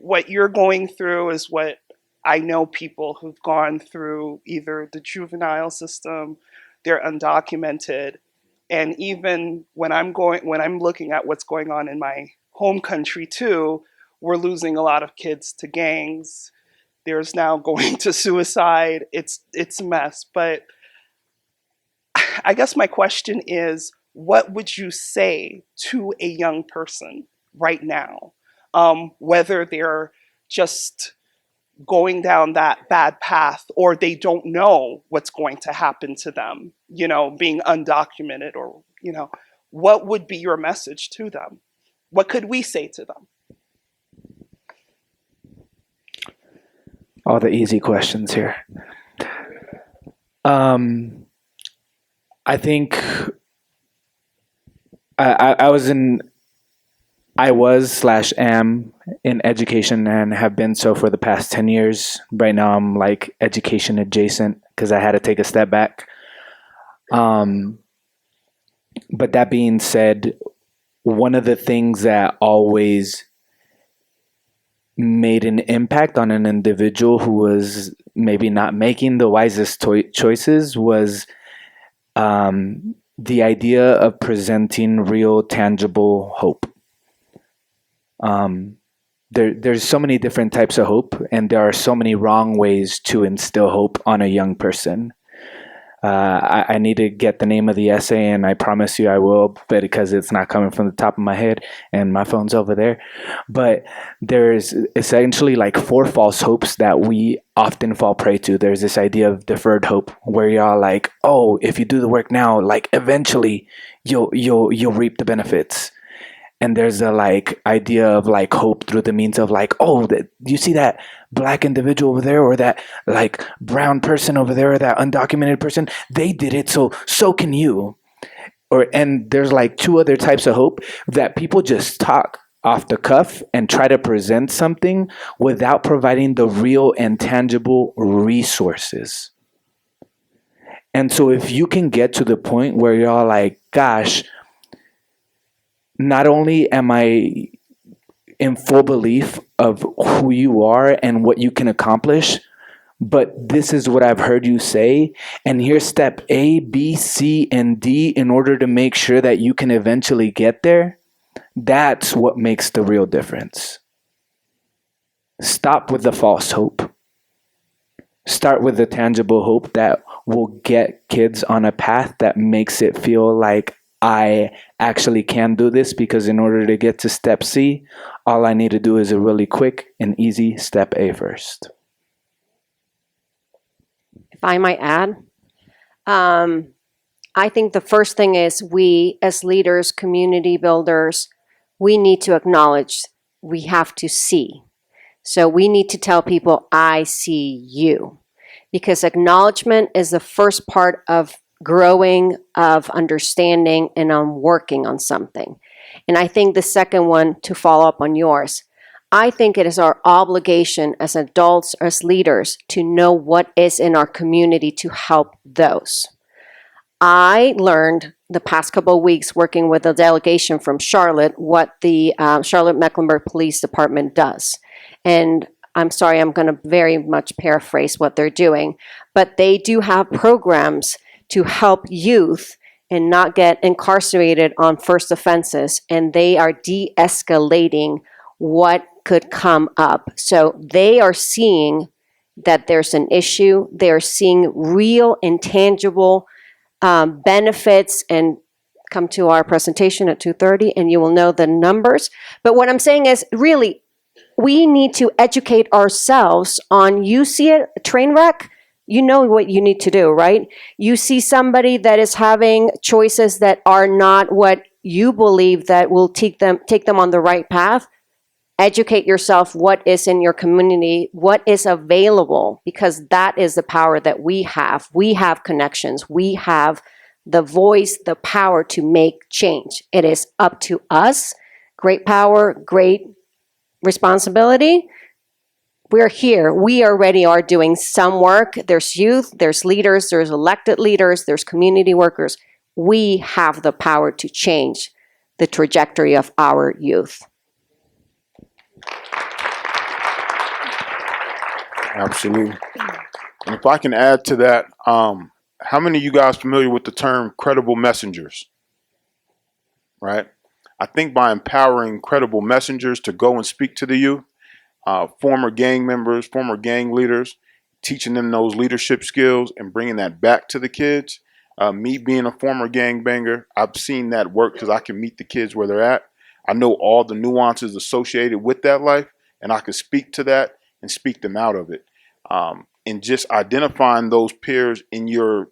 what you're going through is what I know people who've gone through either the juvenile system, they're undocumented, and even when I'm looking at what's going on in my home country too, we're losing a lot of kids to gangs. There's now going to suicide. It's a mess. But I guess my question is, what would you say to a young person right now, whether they're just going down that bad path or they don't know what's going to happen to them, being undocumented, or, what would be your message to them? What could we say to them? All the easy questions here. I think I was/am in education and have been so for the past 10 years. Right now I'm like education adjacent because I had to take a step back. But that being said, one of the things that always made an impact on an individual who was maybe not making the wisest choices was the idea of presenting real, tangible hope. There's so many different types of hope, and there are so many wrong ways to instill hope on a young person. I need to get the name of the essay, and I promise you I will, but because it's not coming from the top of my head, and my phone's over there. But there's essentially like 4 false hopes that we often fall prey to. There's this idea of deferred hope, where y'all like, oh, if you do the work now, like eventually you'll reap the benefits. And there's a like idea of like hope through the means of like, oh, you see that black individual over there, or that like brown person over there, or that undocumented person, they did it, so can you. And there's like 2 other types of hope that people just talk off the cuff and try to present something without providing the real and tangible resources. And so if you can get to the point where you're like, gosh, not only am I in full belief of who you are and what you can accomplish, but this is what I've heard you say, and here's step A, B, C, and D in order to make sure that you can eventually get there. That's what makes the real difference. Stop with the false hope. Start with the tangible hope that will get kids on a path that makes it feel like I actually can do this, because in order to get to step C, all I need to do is a really quick and easy step A first. If I might add, I think the first thing is we as leaders, community builders, we need to acknowledge we have to see. So we need to tell people, I see you. Because acknowledgement is the first part of growing, of understanding, and on working on something. And I think the second one, to follow up on yours, I think it is our obligation as adults, as leaders, to know what is in our community to help those. I learned the past couple of weeks working with a delegation from Charlotte what the Charlotte-Mecklenburg Police Department does. And I'm sorry, I'm going to very much paraphrase what they're doing, but they do have programs to help youth and not get incarcerated on first offenses, and they are de-escalating what could come up. So they are seeing that there's an issue. They are seeing real and tangible benefits, and come to our presentation at 2:30 and you will know the numbers. But what I'm saying is, really, we need to educate ourselves on, you see a train wreck, you know what you need to do, right? You see somebody that is having choices that are not what you believe that will take them on the right path. Educate yourself what is in your community, what is available, because that is the power that we have. We have connections. We have the voice, the power to make change. It is up to us. Great power, great responsibility. We're here. We already are doing some work. There's youth, there's leaders, there's elected leaders, there's community workers. We have the power to change the trajectory of our youth. Absolutely. And if I can add to that, how many of you guys familiar with the term credible messengers? Right? I think by empowering credible messengers to go and speak to the youth, former gang members, former gang leaders, teaching them those leadership skills and bringing that back to the kids. Me being a former gangbanger, I've seen that work because I can meet the kids where they're at. I know all the nuances associated with that life, and I can speak to that and speak them out of it. And just identifying those peers in your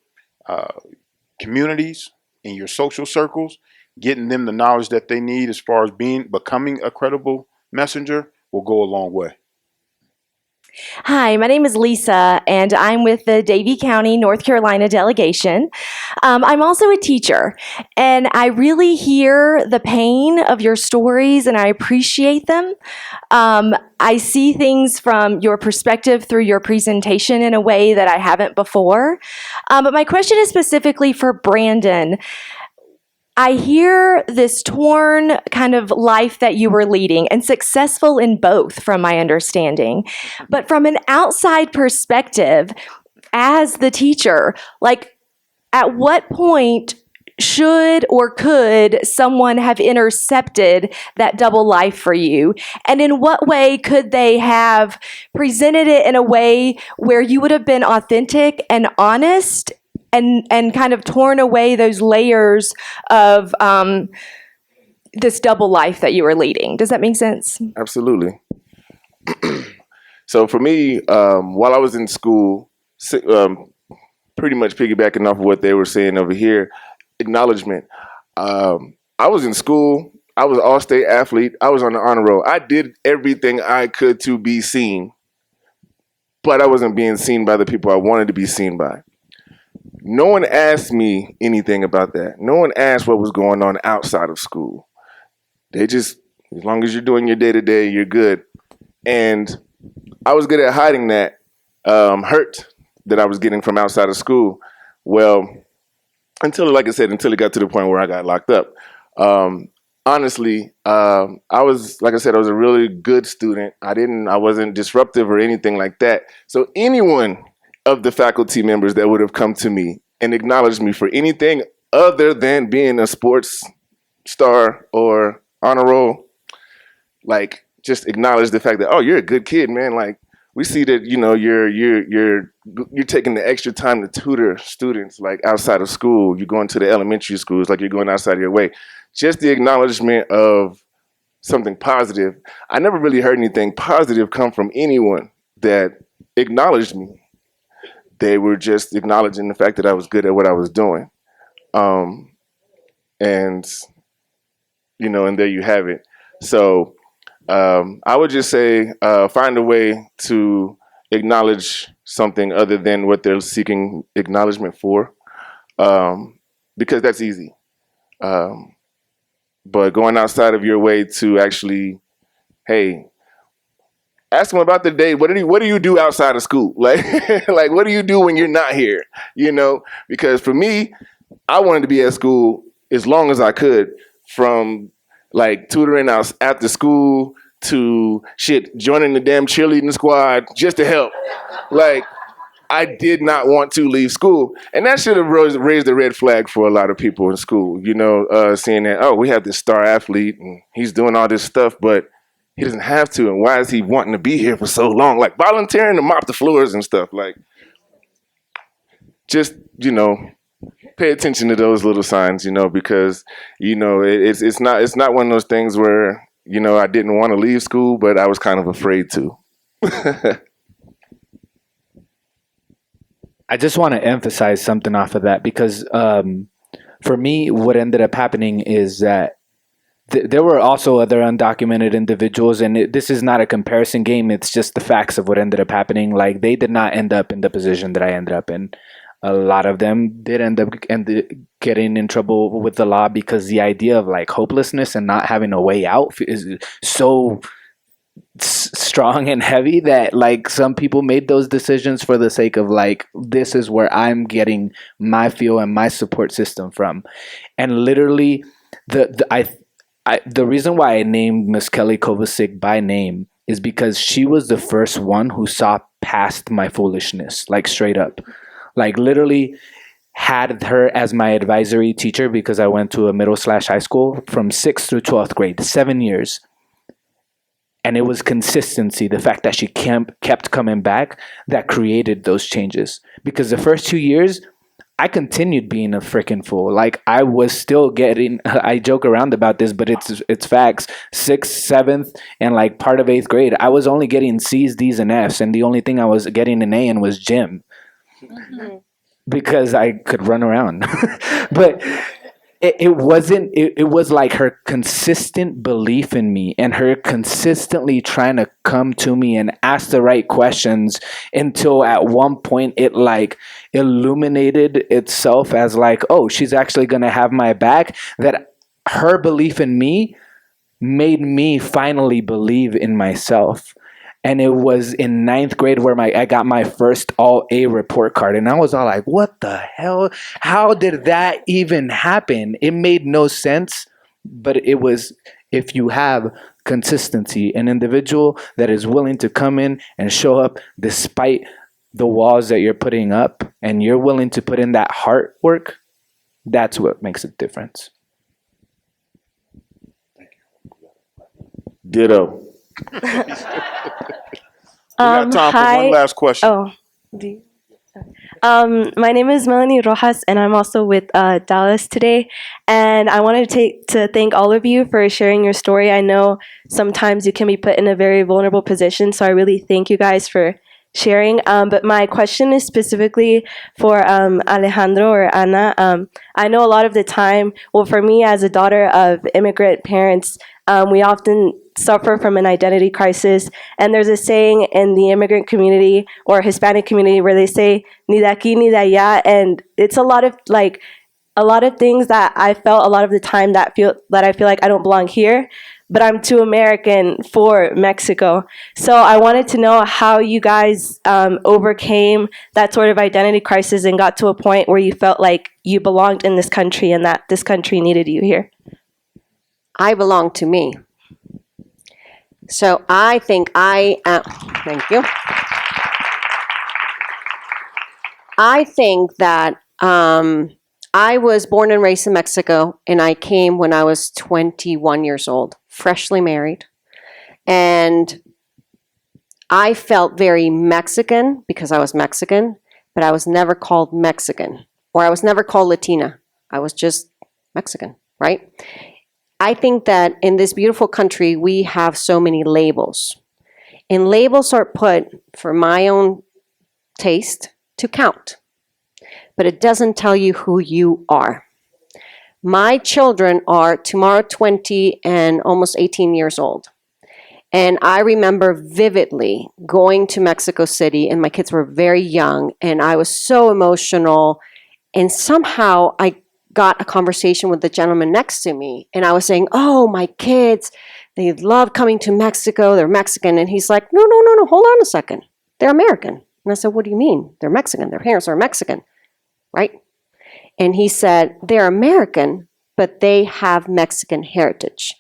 communities, in your social circles, getting them the knowledge that they need as far as becoming a credible messenger will go a long way. Hi, my name is Lisa, and I'm with the Davie County, North Carolina delegation. I'm also a teacher, and I really hear the pain of your stories, and I appreciate them. I see things from your perspective through your presentation in a way that I haven't before. But my question is specifically for Brandon. I hear this torn kind of life that you were leading and successful in both, from my understanding. But from an outside perspective, as the teacher, like at what point should or could someone have intercepted that double life for you? And in what way could they have presented it in a way where you would have been authentic and honest and kind of torn away those layers of this double life that you were leading? Does that make sense? Absolutely. So for me, while I was in school, pretty much piggybacking off of what they were saying over here, acknowledgement. I was in school. I was an all-state athlete. I was on the honor roll. I did everything I could to be seen, but I wasn't being seen by the people I wanted to be seen by. No one asked me anything about that. No one asked what was going on outside of school. They just, as long as you're doing your day-to-day, you're good. And I was good at hiding that hurt that I was getting from outside of school. Well, until, like I said, until it got to the point where I got locked up. Honestly, I was, like I said, I was a really good student. I wasn't disruptive or anything like that. So anyone of the faculty members that would have come to me and acknowledged me for anything other than being a sports star or honor roll, like, just acknowledge the fact that, oh, you're a good kid, man. Like, we see that, you know, you're taking the extra time to tutor students, like, outside of school. You're going to the elementary schools, like you're going outside of your way. Just the acknowledgement of something positive. I never really heard anything positive come from anyone that acknowledged me. They were just acknowledging the fact that I was good at what I was doing. And, you know, and there you have it. So I would just say find a way to acknowledge something other than what they're seeking acknowledgement for, because that's easy. But going outside of your way to actually, hey, ask them about the day. What do you do outside of school? Like, like, what do you do when you're not here? You know, because for me, I wanted to be at school as long as I could, from like tutoring out after school to joining the damn cheerleading squad just to help. Like, I did not want to leave school. And that should have raised a red flag for a lot of people in school, you know, seeing that, oh, we have this star athlete and he's doing all this stuff, but he doesn't have to. And why is he wanting to be here for so long? Like, volunteering to mop the floors and stuff. Like, just, you know, pay attention to those little signs, you know, because, you know, it's not one of those things where, you know, I didn't want to leave school, but I was kind of afraid to. I just want to emphasize something off of that, because for me, what ended up happening is that there were also other undocumented individuals, and this is not a comparison game. It's just the facts of what ended up happening. Like, they did not end up in the position that I ended up in. A lot of them did end up getting in trouble with the law, because the idea of like hopelessness and not having a way out is so strong and heavy that like some people made those decisions for the sake of like, this is where I'm getting my feel and my support system from. And literally the reason why I named Miss Kelly Kovacic by name is because she was the first one who saw past my foolishness, like straight up. Like, literally had her as my advisory teacher, because I went to a middle/high school from 6th through 12th grade, 7 years. And it was consistency, the fact that she kept coming back, that created those changes. Because the first 2 years, I continued being a freaking fool. Like, I was still getting, I joke around about this, but it's facts. 6th, 7th, and like part of 8th grade, I was only getting C's, D's, and F's. And the only thing I was getting an A in was gym. Mm-hmm. Because I could run around. But it wasn't, it was like her consistent belief in me and her consistently trying to come to me and ask the right questions until at one point it like illuminated itself as like, oh, she's actually going to have my back. That her belief in me made me finally believe in myself. And it was in ninth grade where I got my first all A report card. And I was all like, what the hell? How did that even happen? It made no sense. But it was, if you have consistency, an individual that is willing to come in and show up despite the walls that you're putting up, and you're willing to put in that heart work, that's what makes a difference. Ditto. We got time for one last question. My name is Melanie Rojas, and I'm also with Dallas today. And I wanted to thank all of you for sharing your story. I know sometimes you can be put in a very vulnerable position, so I really thank you guys for sharing. But my question is specifically for Alejandro or Ana. I know a lot of the time, well, for me as a daughter of immigrant parents, we often suffer from an identity crisis. And there's a saying in the immigrant community or Hispanic community where they say, ni de aquí, ni de allá. And it's a lot of things that I felt a lot of the time that I feel like I don't belong here, but I'm too American for Mexico. So I wanted to know how you guys overcame that sort of identity crisis and got to a point where you felt like you belonged in this country and that this country needed you here. I belong to me. So I think thank you. I think that I was born and raised in Mexico, and I came when I was 21 years old, freshly married. And I felt very Mexican because I was Mexican, but I was never called Mexican, or I was never called Latina. I was just Mexican, right? I think that in this beautiful country, we have so many labels. And labels are put, for my own taste, to count. But it doesn't tell you who you are. My children are tomorrow 20 and almost 18 years old. And I remember vividly going to Mexico City, and my kids were very young, and I was so emotional. And somehow I got a conversation with the gentleman next to me, and I was saying, oh, my kids, they love coming to Mexico, they're Mexican. And he's like, no, hold on a second. They're American. And I said, what do you mean? They're Mexican. Their parents are Mexican, right? And he said, they're American, but they have Mexican heritage.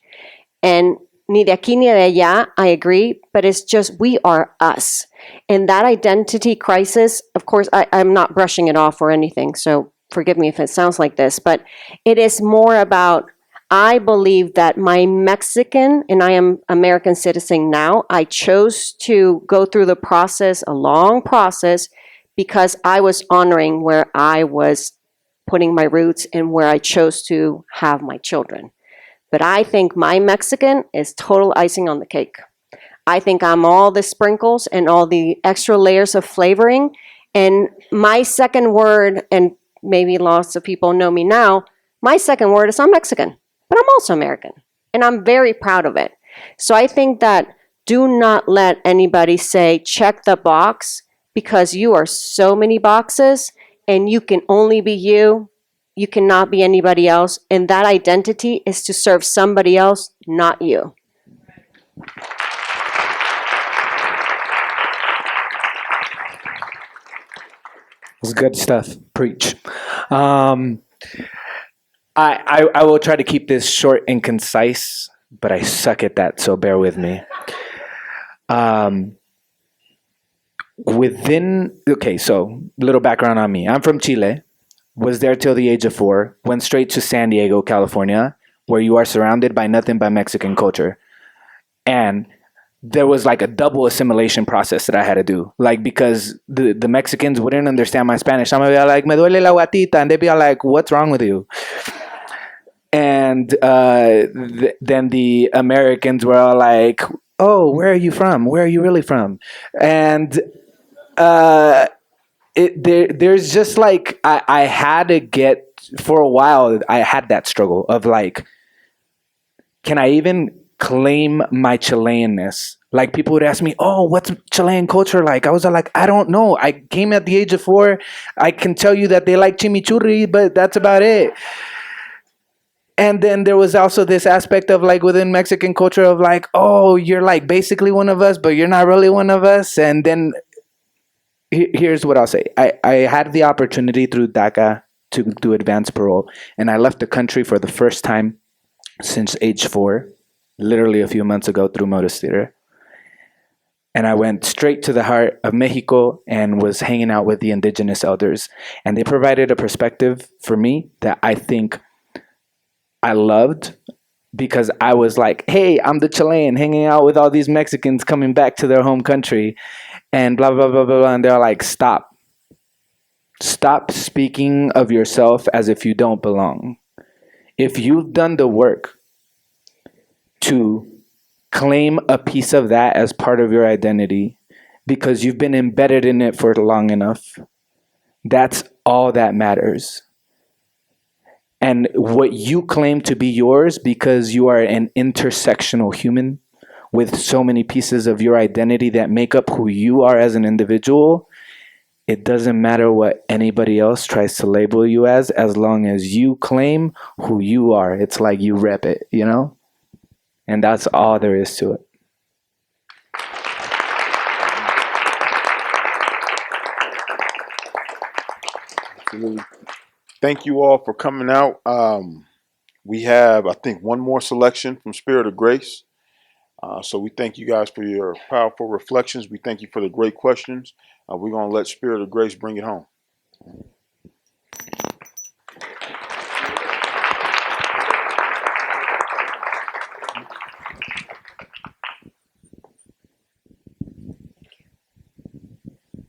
And ni de aquí ni de allá, I agree, but it's just we are us. And that identity crisis, of course, I'm not brushing it off or anything, so forgive me if it sounds like this, but it is more about, I believe that my Mexican, and I am American citizen now, I chose to go through the process, a long process, because I was honoring where I was putting my roots and where I chose to have my children. But I think my Mexican is total icing on the cake. I think I'm all the sprinkles and all the extra layers of flavoring. And my second word, and maybe lots of people know me now, my second word is I'm Mexican, but I'm also American. And I'm very proud of it. So I think that do not let anybody say, check the box, because you are so many boxes and you can only be you. You cannot be anybody else. And that identity is to serve somebody else, not you. It's good stuff. Preach. I will try to keep this short and concise, but I suck at that, so bear with me. So little background on me. I'm from Chile, was there till the age of 4, went straight to San Diego, California, where you are surrounded by nothing but Mexican culture. And there was like a double assimilation process that I had to do. Like, because the Mexicans wouldn't understand my Spanish. I'm gonna be like, me duele la guatita. And they'd be like, what's wrong with you? And then the Americans were all like, oh, where are you from? Where are you really from? And there's just like, I had to get for a while, I had that struggle of like, can I even claim my Chileanness? Like people would ask me, oh, what's Chilean culture like? I was like, I don't know. I came at the age of 4. I can tell you that they like chimichurri, but that's about it. And then there was also this aspect of like within Mexican culture of like, oh, you're like basically one of us, but you're not really one of us. And then here's what I'll say. I had the opportunity through DACA to do advanced parole, and I left the country for the first time since age 4, literally a few months ago through Motus Theater. And I went straight to the heart of Mexico and was hanging out with the indigenous elders. And they provided a perspective for me that I think I loved, because I was like, hey, I'm the Chilean hanging out with all these Mexicans coming back to their home country and blah, blah, blah, blah, blah. And they're like, stop. Stop speaking of yourself as if you don't belong. If you've done the work to claim a piece of that as part of your identity because you've been embedded in it for long enough, that's all that matters. And what you claim to be yours because you are an intersectional human with so many pieces of your identity that make up who you are as an individual, it doesn't matter what anybody else tries to label you as long as you claim who you are. It's like you rep it, you know? And that's all there is to it. Absolutely. Thank you all for coming out. We have, I think, one more selection from Spirit of Grace. So we thank you guys for your powerful reflections. We thank you for the great questions. We're going to let Spirit of Grace bring it home.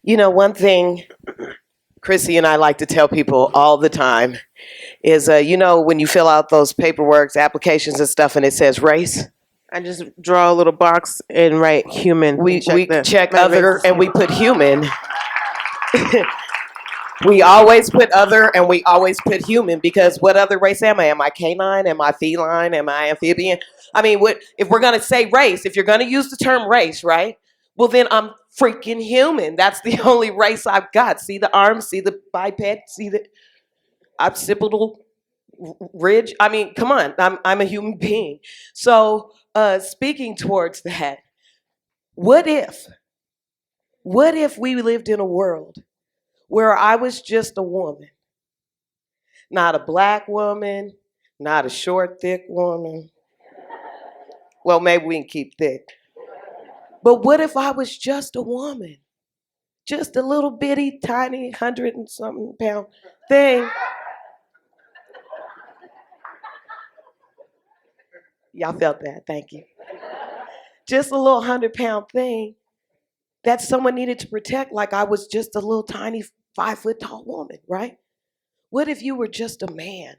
You know, one thing Chrissy and I like to tell people all the time is, you know, when you fill out those paperwork, applications and stuff, and it says race, I just draw a little box and write human. we and check my other race. and we put human. We always put other and we always put human, because what other race am I? Am I canine? Am I feline? Am I amphibian? I mean, what if we're going to say race, if you're going to use the term race, right? Well, then I'm freaking human. That's the only race I've got. See the arms, see the biped, see the occipital ridge. I mean, come on, I'm a human being. So speaking towards that, what if we lived in a world where I was just a woman, not a black woman, not a short, thick woman. Well, maybe we can keep thick. But what if I was just a woman? Just a little bitty, tiny, 100 and something pound thing. Y'all felt that, thank you. Just a little 100-pound thing that someone needed to protect, like I was just a little tiny 5-foot-tall woman, right? What if you were just a man?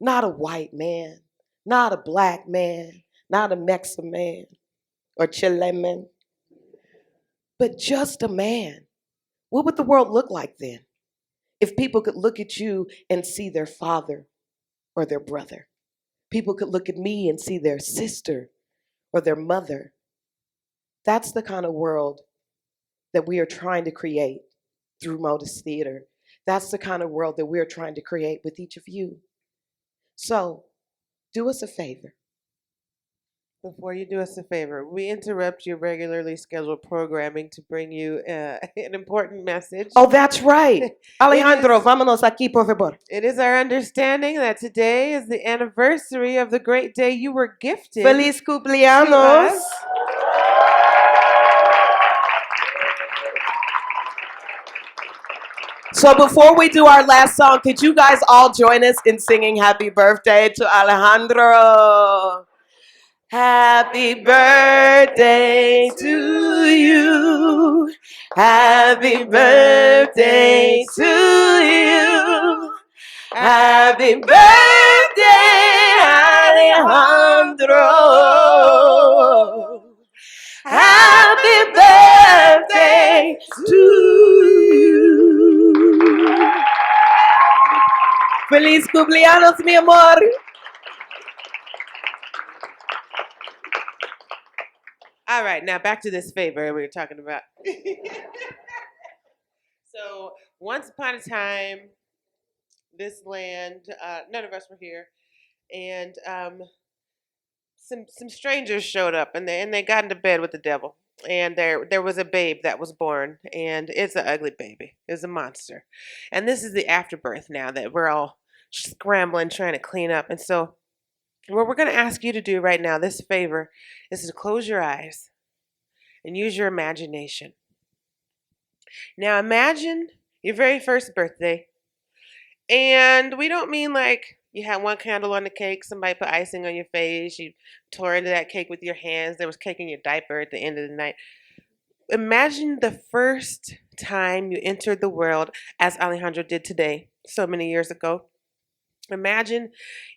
Not a white man, not a black man, not a Mexican man or Chilean man, but just a man. What would the world look like then if people could look at you and see their father or their brother? People could look at me and see their sister or their mother. That's the kind of world that we are trying to create through Motus Theater. That's the kind of world that we're trying to create with each of you. So, do us a favor. Before you do us a favor, we interrupt your regularly scheduled programming to bring you an important message. Oh, that's right. Alejandro, vámonos aquí, por favor. It is our understanding that today is the anniversary of the great day you were gifted. Feliz cumpleaños. So before we do our last song, could you guys all join us in singing happy birthday to Alejandro? Happy birthday to you. Happy birthday to you. Happy birthday, Alejandro. Happy birthday to you. Feliz cumpleaños, mi amor. All right, now back to this favor we were talking about. So, once upon a time, this land, none of us were here, and some strangers showed up, and they got into bed with the devil. And there was a babe that was born, and it's an ugly baby. It's a monster. And this is the afterbirth now that we're all scrambling, trying to clean up. And so what we're going to ask you to do right now, this favor, is to close your eyes and use your imagination. Now imagine your very first birthday. And we don't mean like you had one candle on the cake, somebody put icing on your face, you tore into that cake with your hands, there was cake in your diaper at the end of the night. Imagine the first time you entered the world, as Alejandro did today, so many years ago. Imagine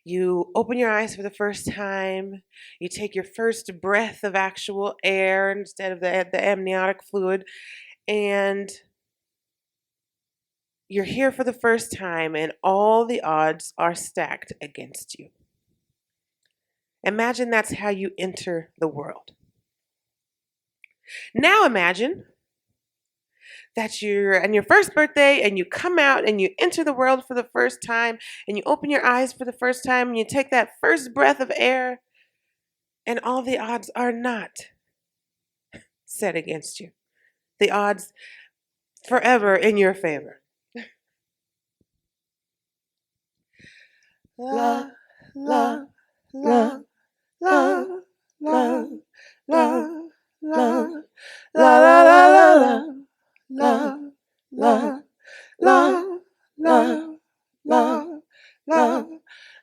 you open your eyes for the first time, you take your first breath of actual air instead of the amniotic fluid, and you're here for the first time and all the odds are stacked against you. Imagine that's how you enter the world. Now imagine that you're on your first birthday and you come out and you enter the world for the first time and you open your eyes for the first time and you take that first breath of air and all the odds are not set against you. The odds forever in your favor. La, la, la, la, la, la, la, la, la, la, la, la, la, la, la,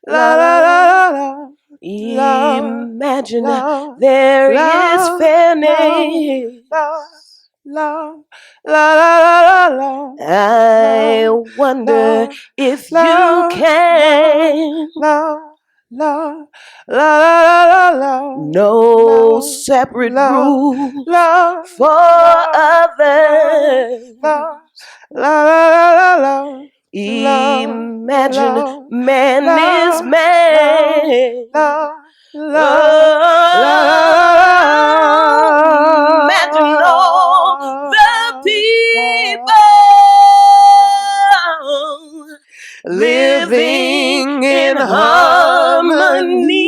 la, la. Imagine there is fairness. I wonder if you can. No separate rules for others. Imagine man is man. Imagine all the people living in harmony.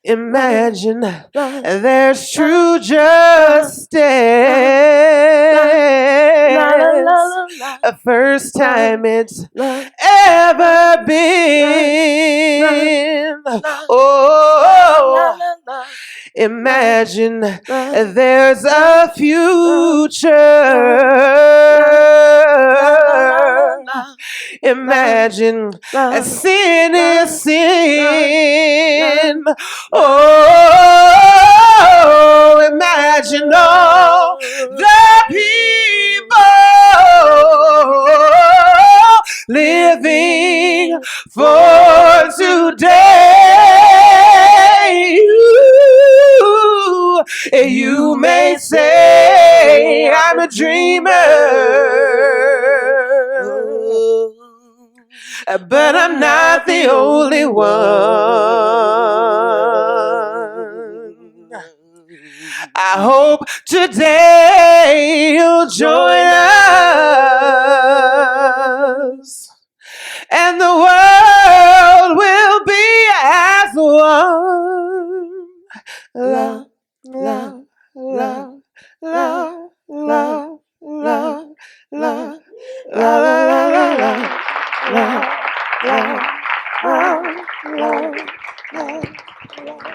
Imagine there's true justice. A first time it's ever been. Oh, imagine there's a future. Imagine sin is sin. Oh, imagine all the people living for today. You may say I'm a dreamer, but I'm not the only one. I hope today you'll join us, and the world will be as one. Love, love, love, love, love, love, love, love, love, love, love, love, love, love.